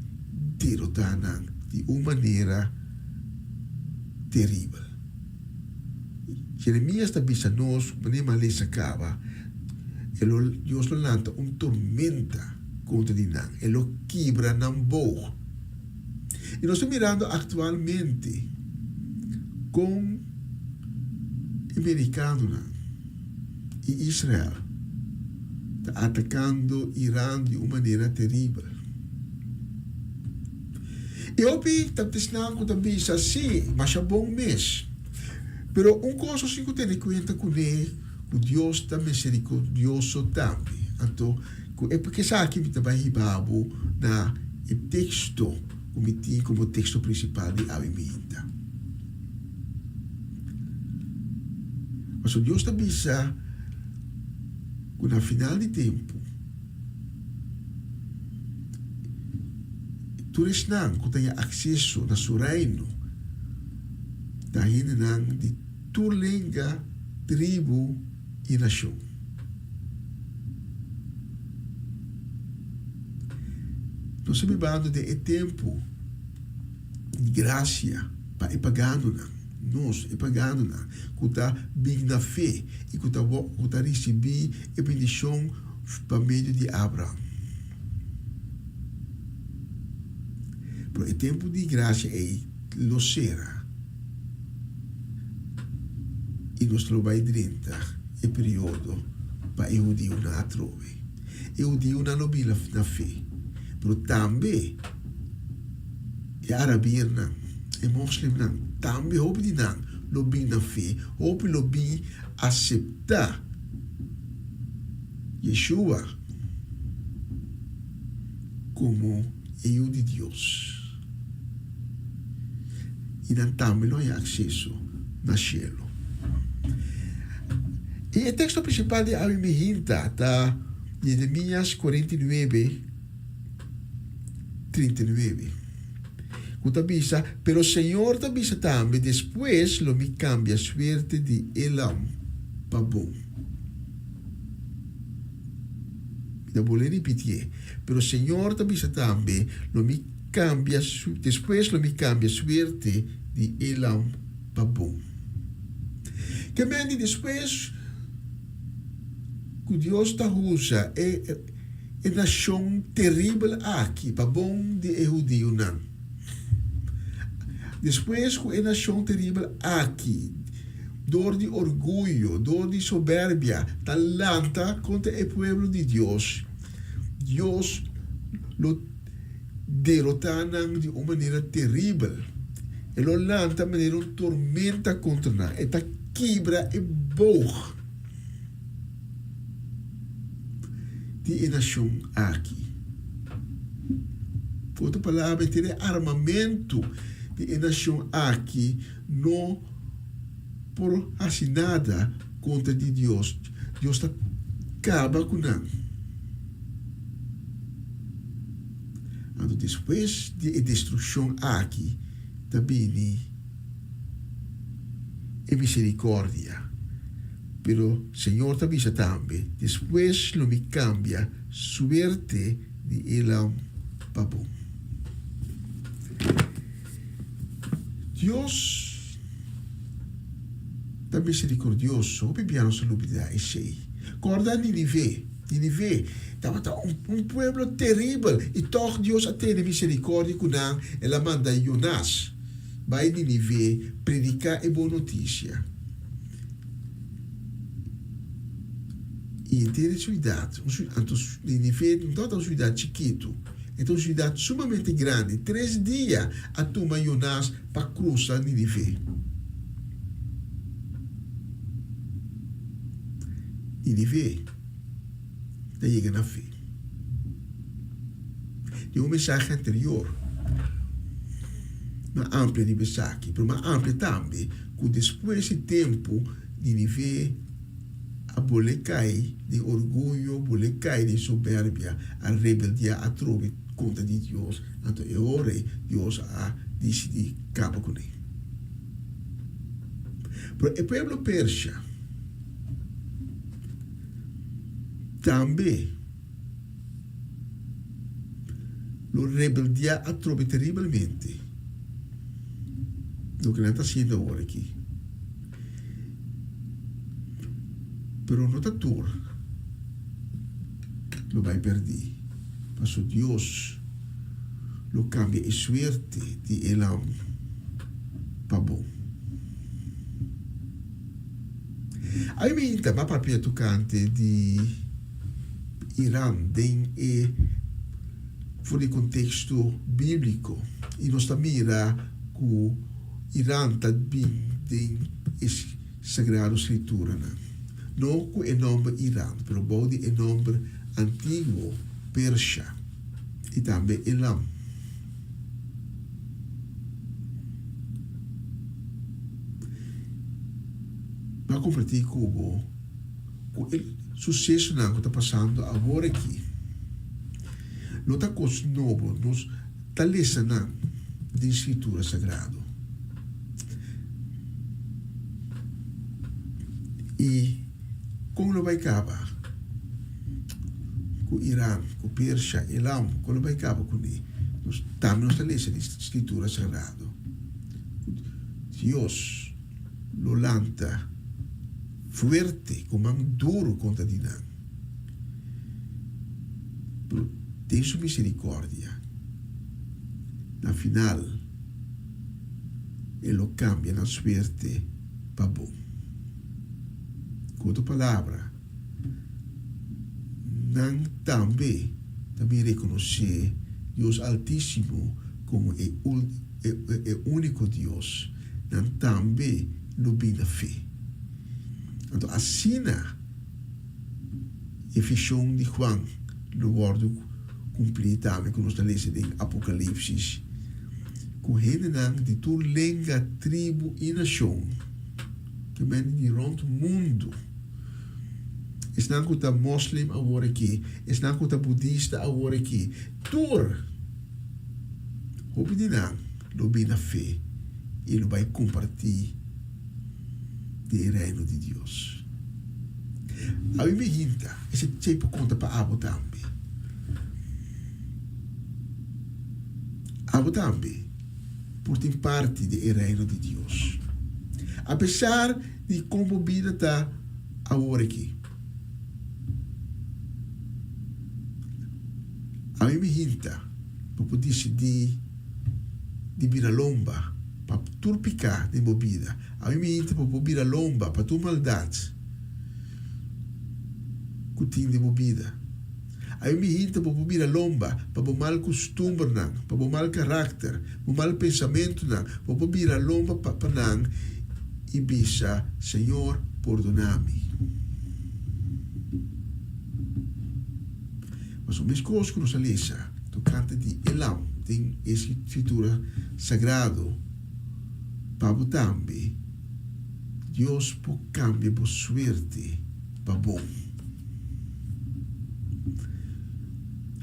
derrotar de uma maneira terrível. Jeremias está dizendo nos, maneira lei acaba, Deus lo lanta tormenta contra Dinam, ele lo quebra nam boa. E nós estamos mirando atualmente com americano e Israel está atacando Irã de uma maneira terrível. E eu vi que está também assim, mas é bom mesmo. Pero coisa que eu tenho conta com ele, que Deus está misericordioso também. Então, é porque sabe que está vai babo na texto como texto principal de Avimita. Mas o Deus também sabe que no final de tempo tu não que tenha acesso na seu reino daí não de tua língua, tribo e nação. Nós estamos falando de tempo de graça para ir pagando, nós ir pagando, que está bem na fé e que está receber a bendição para meio de Abraão. Pero o tempo de graça é lo será. E nós vai dentro o período para o judeu não trove. O judeu não lobby na fé. Mas também o arabir não, o muslim não, também houve de não lobby na fé, houve lobby aceitar Yeshua como eu de Deus. E não também não há acesso na cielo. E o texto principal de Avimita está em Jeremias 49, 39. Que dice, pero Señor te dice también, después lo me cambia suerte de Elam para bom. Da voler repetir, pero Señor te dice también, después lo me cambia suerte de Elam para bom. Que me después que Deus está usa é nação terrível aqui, para bom de judeu não. Depois que é nação terrível aqui, dor de orgulho, dor de soberbia, talanta contra o povo de Deus, Deus lo derrotaram de uma maneira terrível. Ele lanta de maneira tormenta contra nós, eta quebra e boa. De nação aqui. Outra palavra, ter armamento de nação aqui no por hacer nada contra de Dios. Dios acaba con él. Então, depois de destruição aqui, também é misericórdia. Pero Senhor também também, depois lo me cambia suerte de elam pabom. Deus é misericordioso, o bibiano se lubida e sei. Corda Nínive estava pueblo terrível e toch Deus atende misericórdia com ele. Ela manda Jonas vai Nínive predicar a boa notícia. E inteira cidade, Nínive não é uma cidade chiquito, é uma cidade sumamente grande. 3 dias a turma Jonas para cruzar Nínive. Nínive da chega na fé. Tem mensagem anterior, uma ampla de mensagem, mas uma ampla também, que depois desse tempo, Nínive abolecai de orgulho, abolecai de soberbia, a rebeldia a trove contra de Deus. Então, é hora Deus a decidir acabar com ele. Mas o povo persa também lo rebeldia a trove terrivelmente. Lo que não está sendo agora aqui. Pero no tatur lo vai perder. Mas Deus lo cambia e suerte de elam para bom. Aí me inta ma propria tocante de Irã e fuori contexto bíblico e nós mira que o Irã está bem tem sagrada escritura, né? Não com o nome Irã, mas pode o nome antigo Persia e também Elam. Mas compartilhar com o sucesso que está passando agora aqui. Não está com os novos, nós está lendo da escritura sagrada. E como não vai acabar com o Irã, com o Persia, Elam, como não vai acabar com ele? Nós também não estamos lendo a escritura sagrada. Deus lo lanta fuerte, como um duro contra Dinam. Pero tem sua misericórdia. Na final, ele lo cambia na suerte para bom. Com outra palavra, não também reconhecer Deus Altíssimo como o único Deus, não também no bem da fé. Então, assim, a visão de Juan, no word cumprir também com nós lemos em Apocalipse, com gente de toda língua, tribo e nação, que vem de rond o mundo. Estão com o muslim agora aqui, estão com o budista agora aqui. Tur, houve de não, lo bem na fé, e lo vai compartilhar do reino de Deus. A mim me hinta, esse tipo conta para Abu também. Abu também, por ter parte do reino de Deus. Apesar de como a vida está agora aqui. A mim me hinta, para poder decidir de virar lomba, para turpicar de bebida. A mim me hinta para poder virar lomba, para tua maldade. Que tem de bebida. A mim me hinta para poder virar lomba, para o mal costume, para o mal caráter, para o mal pensamento, para poder virar lomba para não e bisa, Senhor, perdona-me. Mas o mesmo coisa que nós lemos, tocante de Elam, tem escritura sagrado, para também, Deus pode cambiar a suerte para bom.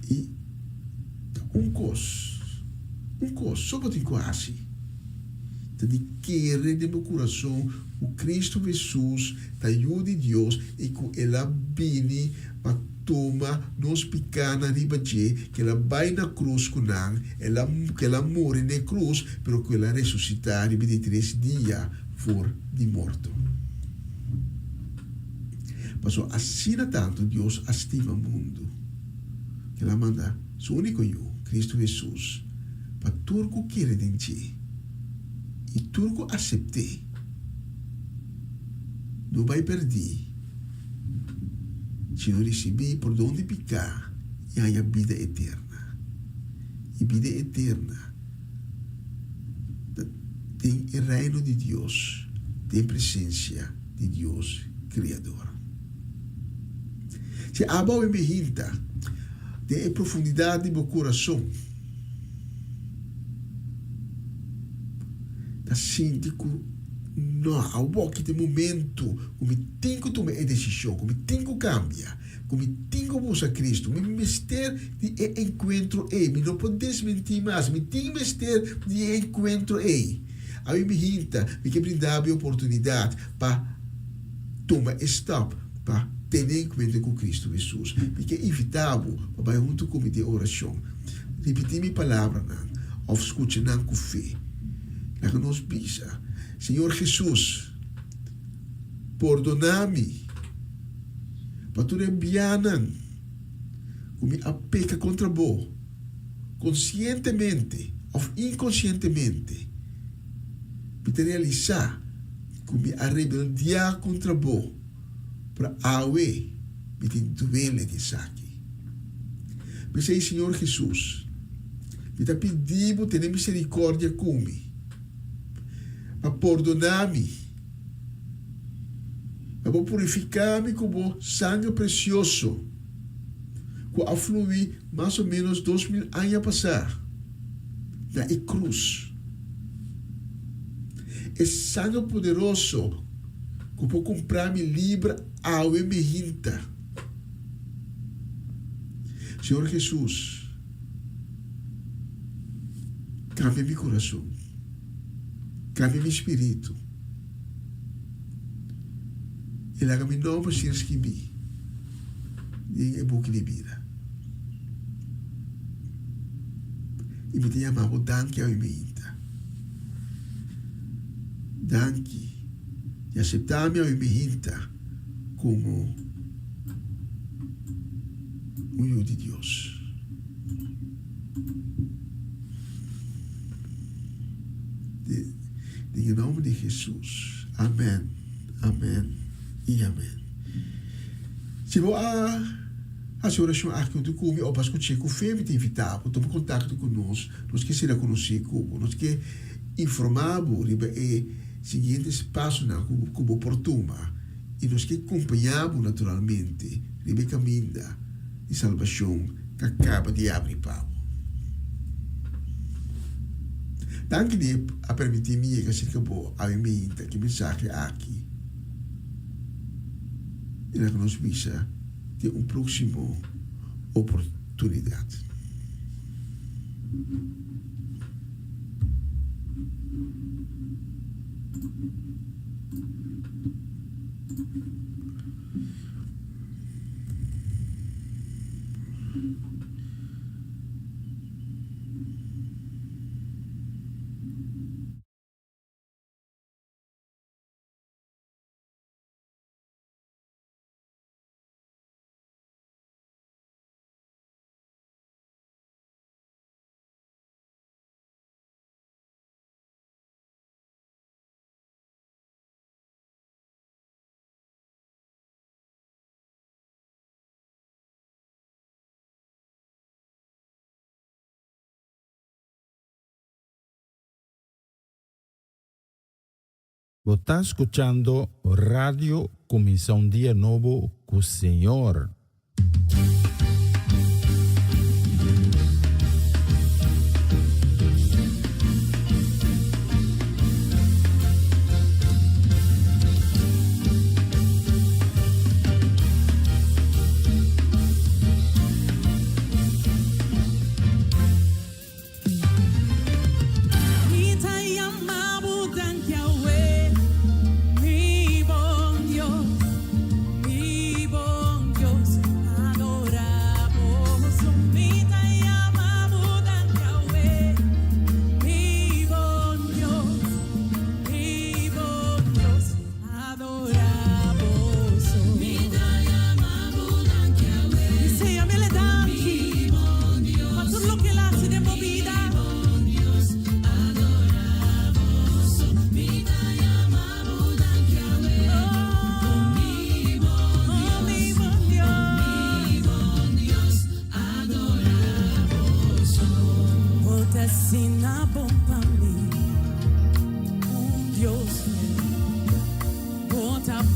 E só pode quase. De querer de meu coração o Cristo Jesus, da ajuda de Deus, e que ela vem para tomar nos pecados riba de, que ela vai na cruz com nós, que ela morre na cruz, pero que ela ressuscitar riba de 3 dias for de morto. Mas assim tanto Deus estima o mundo, que ela manda seu único eu, Cristo Jesus, para tudo que quer de ti. E tudo que aceitei, não vai perder. Se não receber por onde picar, e há vida eterna. E vida eterna tem o reino de Deus, tem presença de Deus Criador. Se a boa me hinta, tem a profundidade do meu coração, da síndico, não, ao pouco de momento, como tenho que tomar a decisão, como tenho que cambiar, como tenho que buscar Cristo, me mister de encontro me não pode desmentir mais, me tenho mister de encontro aí me hinta, me que brindar a oportunidade para tomar stop, para ter encontro com Cristo Jesus, porque é inevitável, para junto com a oração, repetir minha palavra, ou escutar com fé. La que nos pisa, Senhor Jesus, perdona-me, para tu envianan, como a peca contra vós, conscientemente ou inconscientemente, para realizar como a rebeldia contra vós, para awe, me tem duele de saque. Mas sei, Senhor Jesus, me está pedindo ter misericórdia comigo, para perdonar-me, para purificar-me como sangue precioso, que afluiu mais ou menos 2000 anos a passar, na cruz. É sangue poderoso que pode comprar-me livre ao me hinta. Senhor Jesus, cambia meu coração. Cambia meu espírito. E laga-me novos seres que vi. E é boca de vida. E me tenha amado, danke ao imita. Danke. E aceitar-me ao imita como um filho de Deus. Em nome de Jesus. Amém. Amém e amém. Se você a sua oração aqui do come ou para escutar com fé, me tem invitado, tome contato conosco, nós que será conosco, nós que informamos sobre os seguintes passos como oportuno e nós que acompanhamos naturalmente sobre o caminho de salvação que acaba de abrir pau. Danke dir a permitir-me que se acabou a minha que mensagem aqui. E que nos visa de próximo oportunidade. Você está escuchando Radio Comisión Día Nuevo con Señor.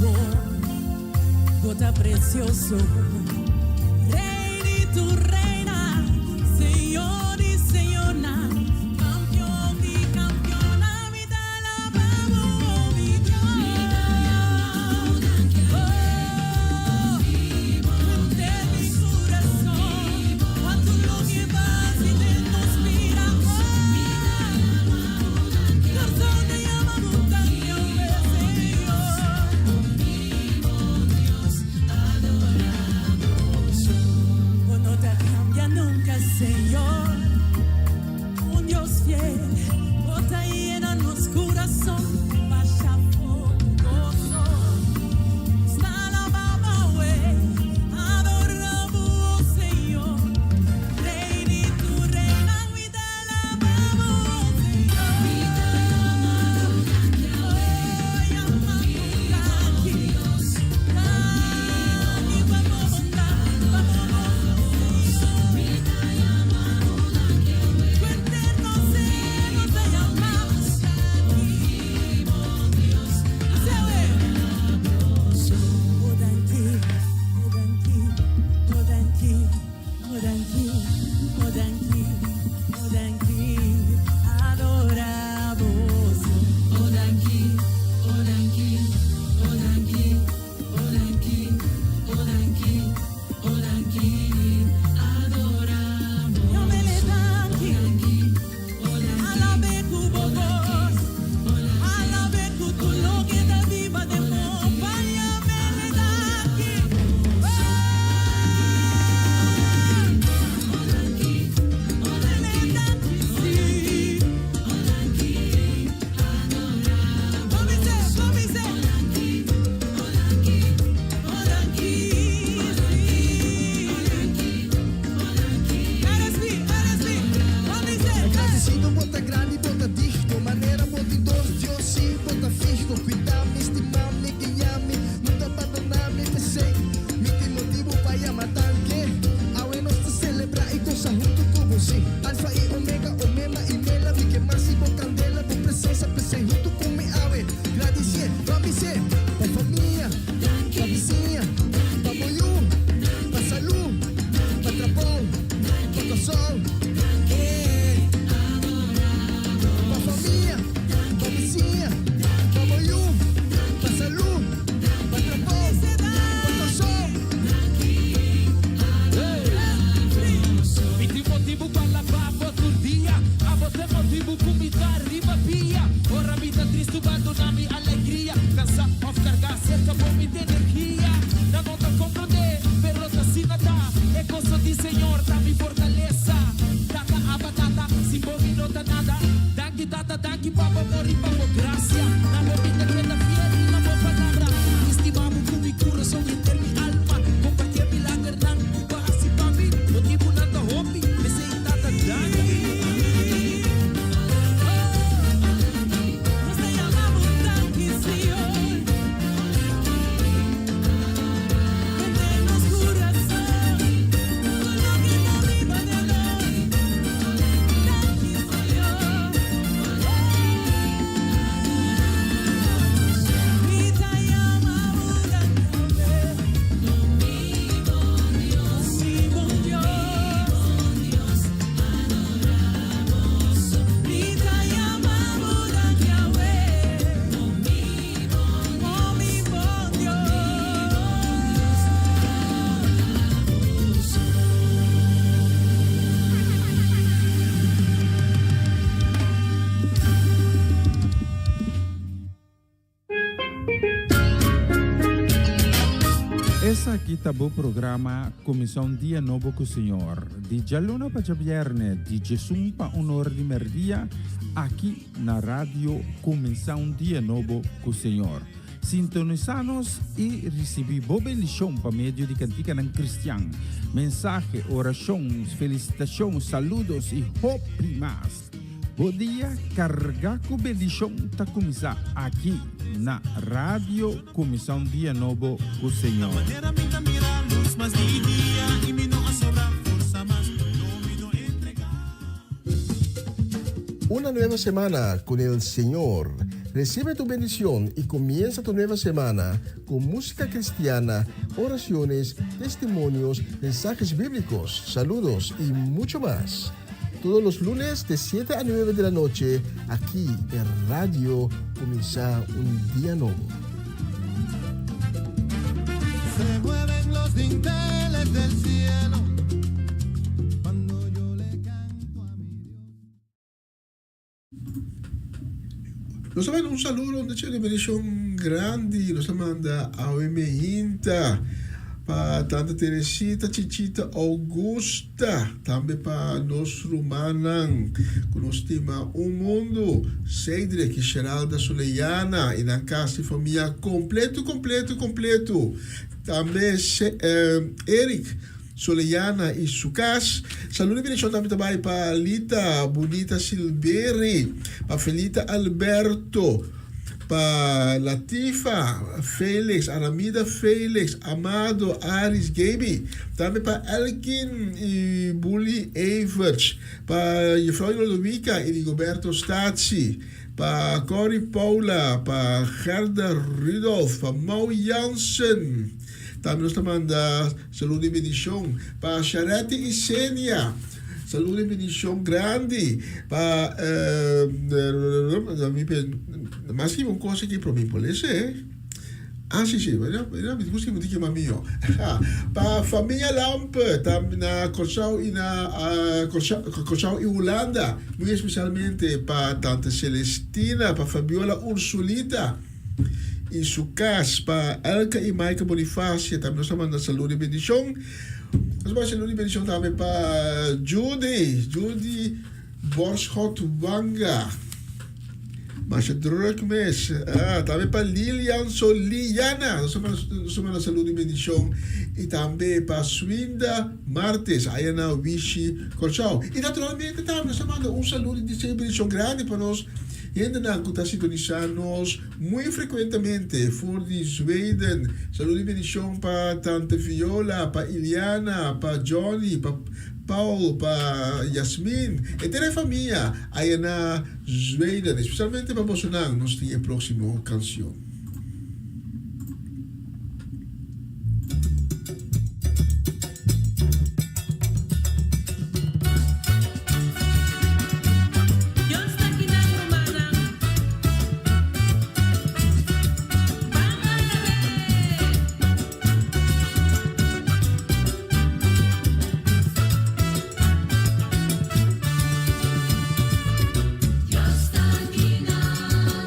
favor, gota precioso. Rey y tu reina, Señor y Señora, campeón y campeona, mi te alabamos, mi Dios. De mi corazón, cuando lo llevas y te nos mira, corazón te llamamos tanto, Señor. No te cambia nunca, Señor. Un Dios fiel, bota llena nos corazón, vaya fogoso. Alabamos, adoramos, Señor. Rey y tu reina, mi te alabamos, Señor. Mi te amamos, aquí. Essa aqui tá o programa Comissão Dia Novo com o Senhor. De Jaluna para Viernes, de Jesus para Honor de Merdia, aqui na rádio Comissão Dia Novo com o Senhor. Sintonizanos e recebi boa bendição para meio de cantica ng Cristian. Mensagem, orações, felicitações, saludos e hope mais. Bom dia, carga com bendição tá começar aqui na rádio Comissão Dia Novo com o Senhor. Una nueva semana con el Señor. Recibe tu bendición y comienza tu nueva semana con música cristiana, oraciones, testimonios, mensajes bíblicos, saludos y mucho más. Todos los lunes de 7 a 9 de la noche, aquí en Radio Comienza un Día Nuevo. Se mueven los dinteles del cielo cuando yo le canto a mi Dios. Nos manda un saludo, una bendición grande, nos manda a Inta, para Tanta Teresita, Chichita Augusta, também para nosso Rumanan, que nos estima mundo, Cedric e Geralda Soleiana, e na casa de família completo. Também Eric Soleiana e Sucas. Saludo e bendição também para Lita Bonita Silveri, para Felita Alberto, para Latifa Felix, Aramida Felix, Amado Aris Gaby, também para Elkin e Bully Everts, para Jefrouw Ludovica e Rigoberto Stazzi, para Corey Paula, para Gerda Rudolf, para Mau Jansen. Também nós mandamos saúde e bendição para Charete e Sênia. Saúde e bendição grande para mas que uma coisa que para mim pode ser. Sim, me gusta muito que mamio. Para a família Lampe, também na Corsau e na Corsau e Holanda, muito especialmente para Tante Celestina, para Fabiola Ursulita. E Sucas, para Elka e Maika Bonifácia, também nós mandamos saúde e bendição. Nós mandamos saúde e bendição também para Judy Borschot Wanga. Mas druk mes. Também para Lilian Soliana. Nós mandamos saúde e bendição. E também para Swinda Martes, aí na Vichy Corsau. E naturalmente também nós mandamos saúde e bendição grande para nós. E ainda que está sintonizando-nos muito frequentemente por de Sweden. Saúde e bendição para Tante Viola, para Iliana, para Johnny, para Paul, para Yasmin. E toda a família aí na Sweden, especialmente para Bolsonaro, nós temos a próxima canção.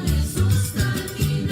Jesús está aquí.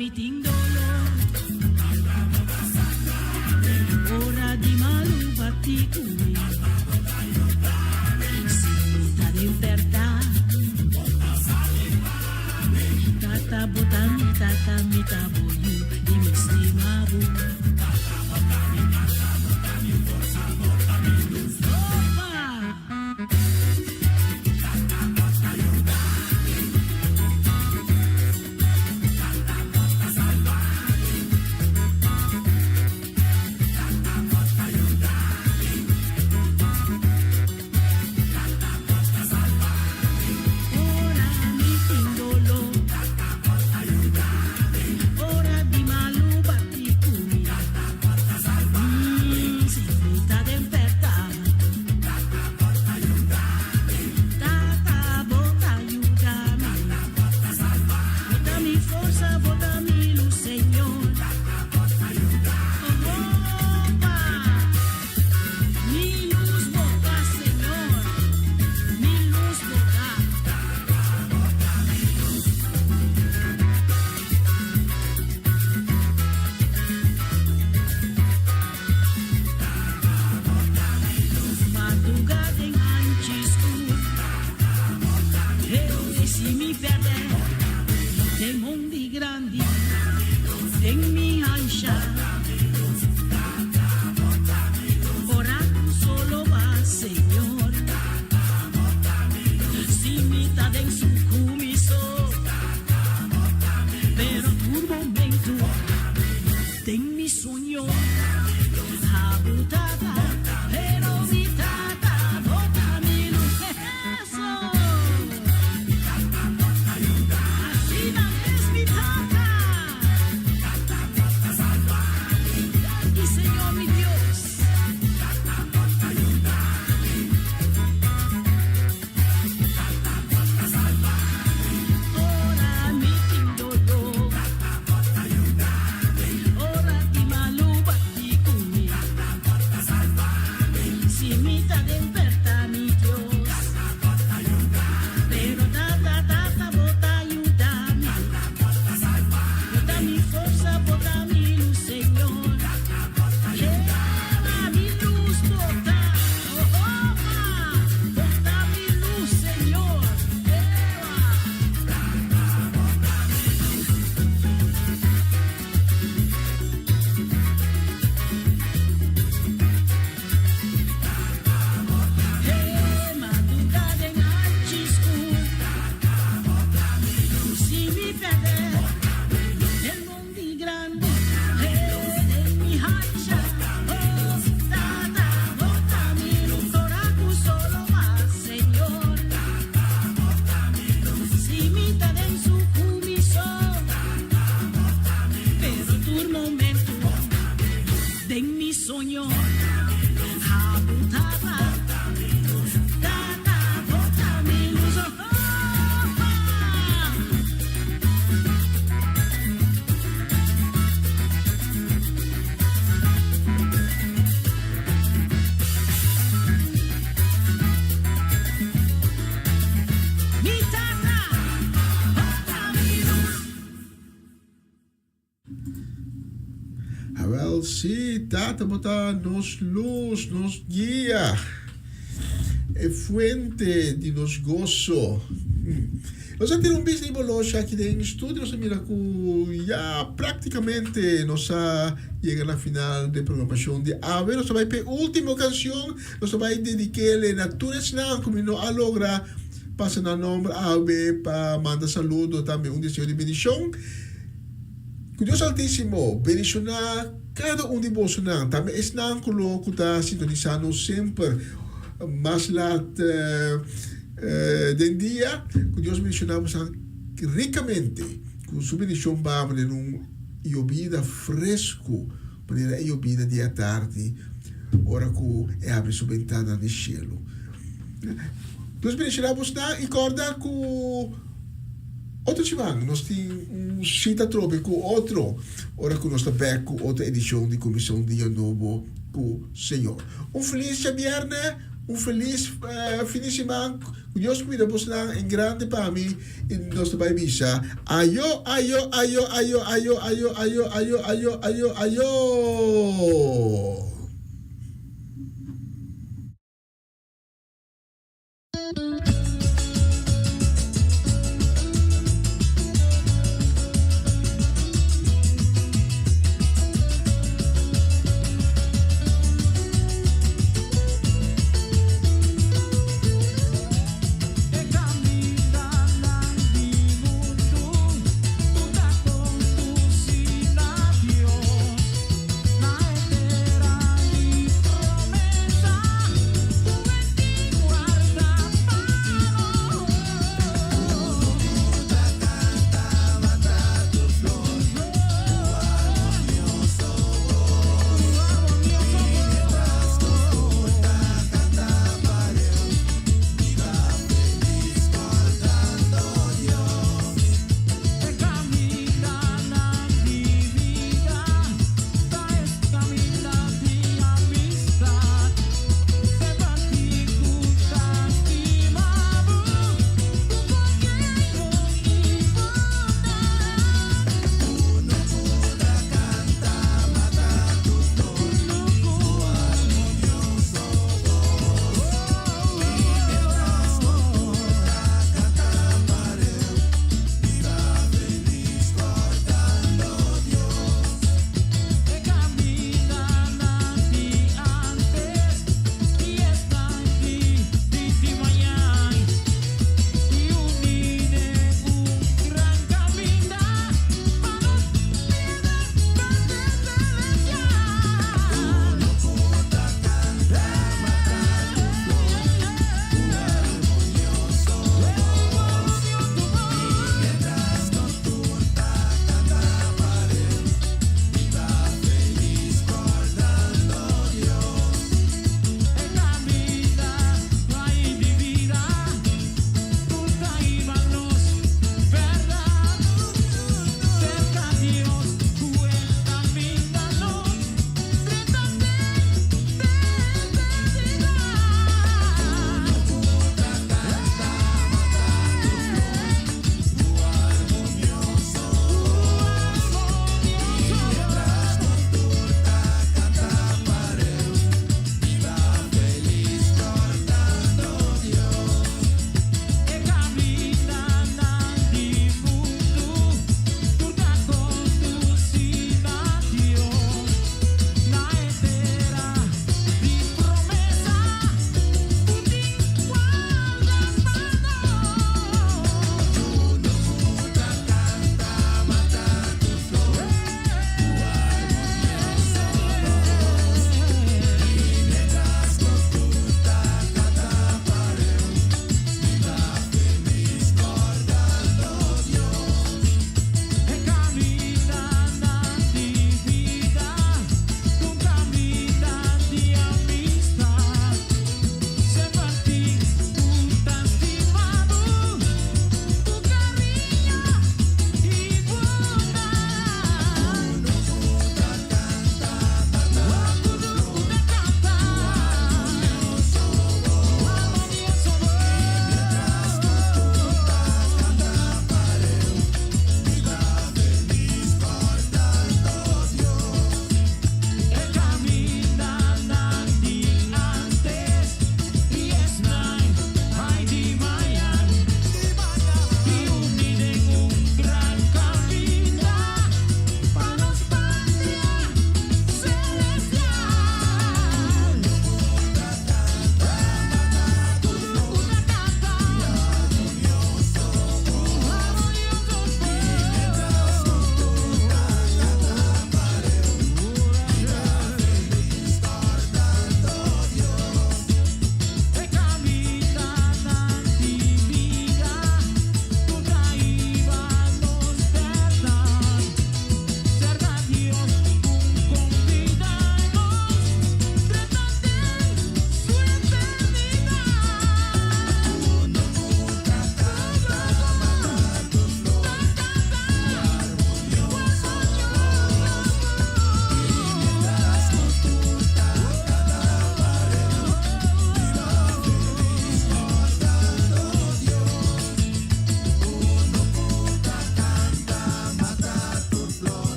mi tindolo, ora di malu batikumi, sinta d'imperta, tata botani tata mitaboyu, imistimabu. Sí, Tata bota nos luz, nos guía, es fuente de nos gozo. Nós temos um business bolocha aqui em estúdio, nós mira que já praticamente nós chega na final da programação de AVE, nós vai para a última canção, nós vai dedicar-lhe na Tunesna, como não a logra, passa na nome AVE para mandar saludo também, desejo de bendição. Que Deus Altíssimo bendicionar cada de vós, também é não que está sintonizando sempre, mais lá del dia, que Deus bendicionamos ricamente, com sua bendição para uma vida fresco, para uma vida dia tarde, ora que abre sua ventana no cielo. Deus bendicionamos e corda com outro chivang, nós temos cita trobe com outro, ora que nós estamos com outra edição de Comissão Dia Novo com o Senhor. Feliz viernes, un feliz fin de semana. Dios cuida vos en grande para mí en nuestra baibisa. Ayo, ayo, ayo, ayo, ayo, ayo, ayo, ayo, ayo, ayo, ayo.